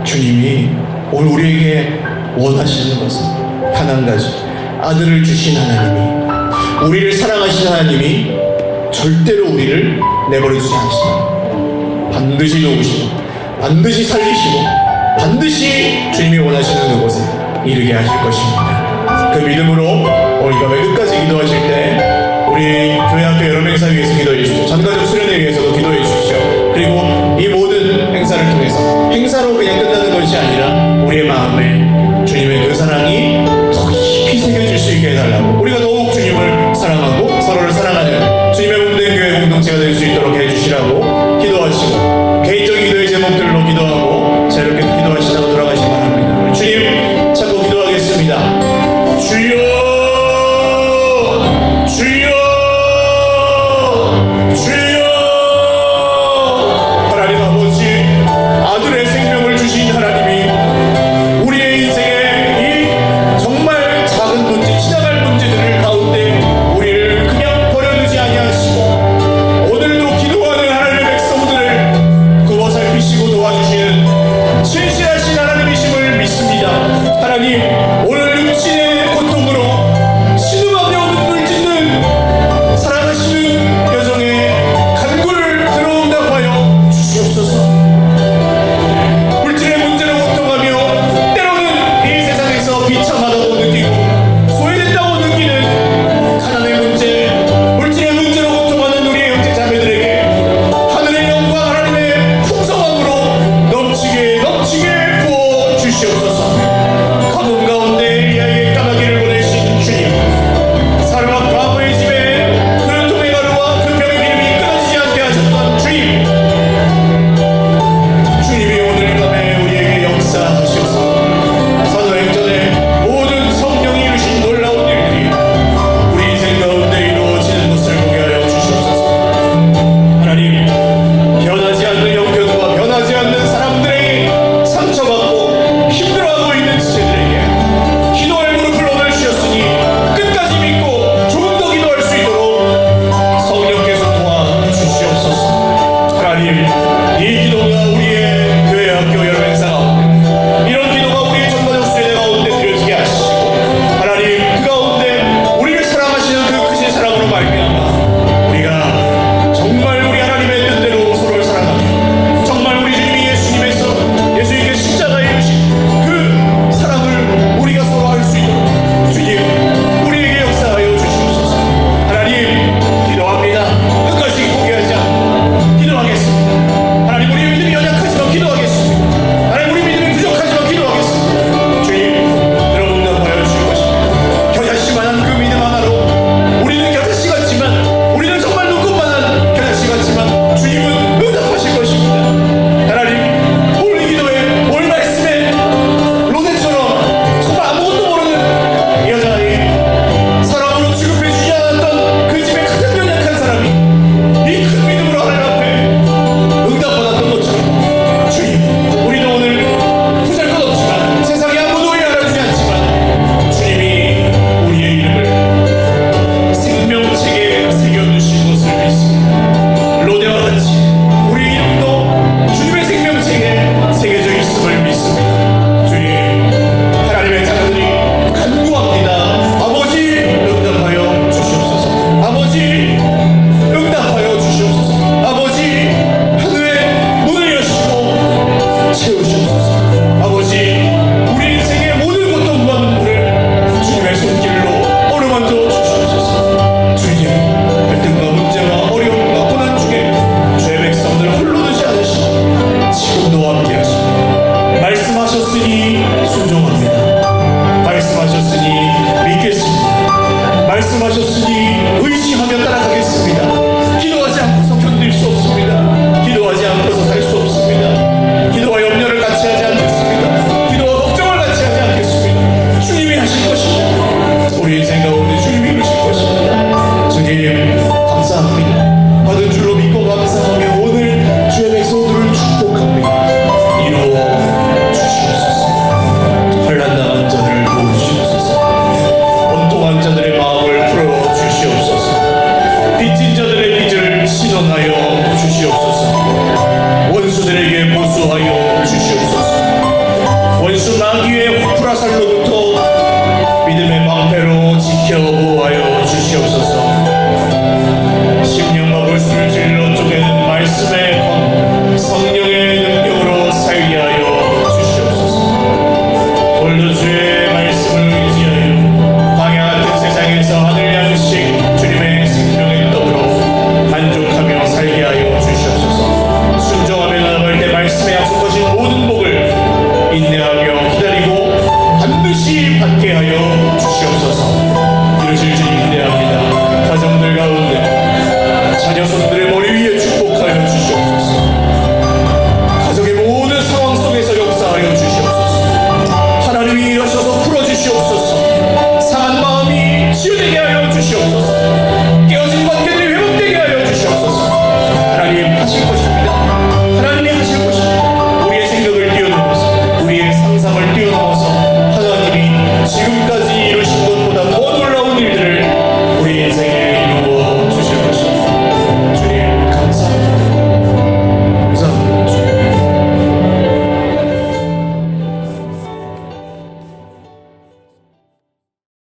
주님이 오늘 우리에게 원하시는 것은 단 한 가지. 아들을 주신 하나님이, 우리를 사랑하신 하나님이 절대로 우리를 내버려두지 않으신다. 반드시 도우시고 반드시 살리시고 반드시 주님이 원하시는 그곳에 이르게 하실 것입니다. 그 믿음으로 오늘 밤에 끝까지 기도하실 때 우리 교회학교 여름행사 위해서 기도해 주십시오. 전가족 수련회 위해서도 기도해 주십시오. 그리고 이 모든 행사를 통해서 행사로 그냥 끝나는 것이 아니라 우리의 마음에 주님의 그 사랑이 더 깊이 새겨질 수 있게 해달라고, 우리가 더욱 주님을 사랑하고 서로를 사랑하는 주님의 몸된 교회 공동체가 될 수 있도록 해주시라고 기도하시고, 개인적인 기도의 제목들로 기도하고 자유롭게 기도하시다가 돌아가시기 바랍니다. 우리 주님 찾고 기도하겠습니다. 주여, 주여, 주여. 하나님 아버지, 아들의 생명을 주신 하나님이 우리의 인생에 이 정말 작은 문제, 지나갈 문제들을 가운데 우리를 그냥 버려두지 아니하시고 오늘도 기도하는 하나님의 백성들을 지켜보아여 주시옵소서. 심령과 골수를 질러 쪼개는 말씀의 검, 성령의 능력으로 살게 하여 주시옵소서. 오늘도 주의 말씀을 의지하여 광야 같은 세상에서 하늘 양식 주님의 생명의 떡으로 만족하며 살게 하여 주시옵소서. 순종하며 나아갈 때 말씀에 약속하신 모든 복을 인내하며 기다리고 반드시 받게 하여 주시옵소서. 이러실 주님 기대합니다. 가정들 가운데 자녀 손들을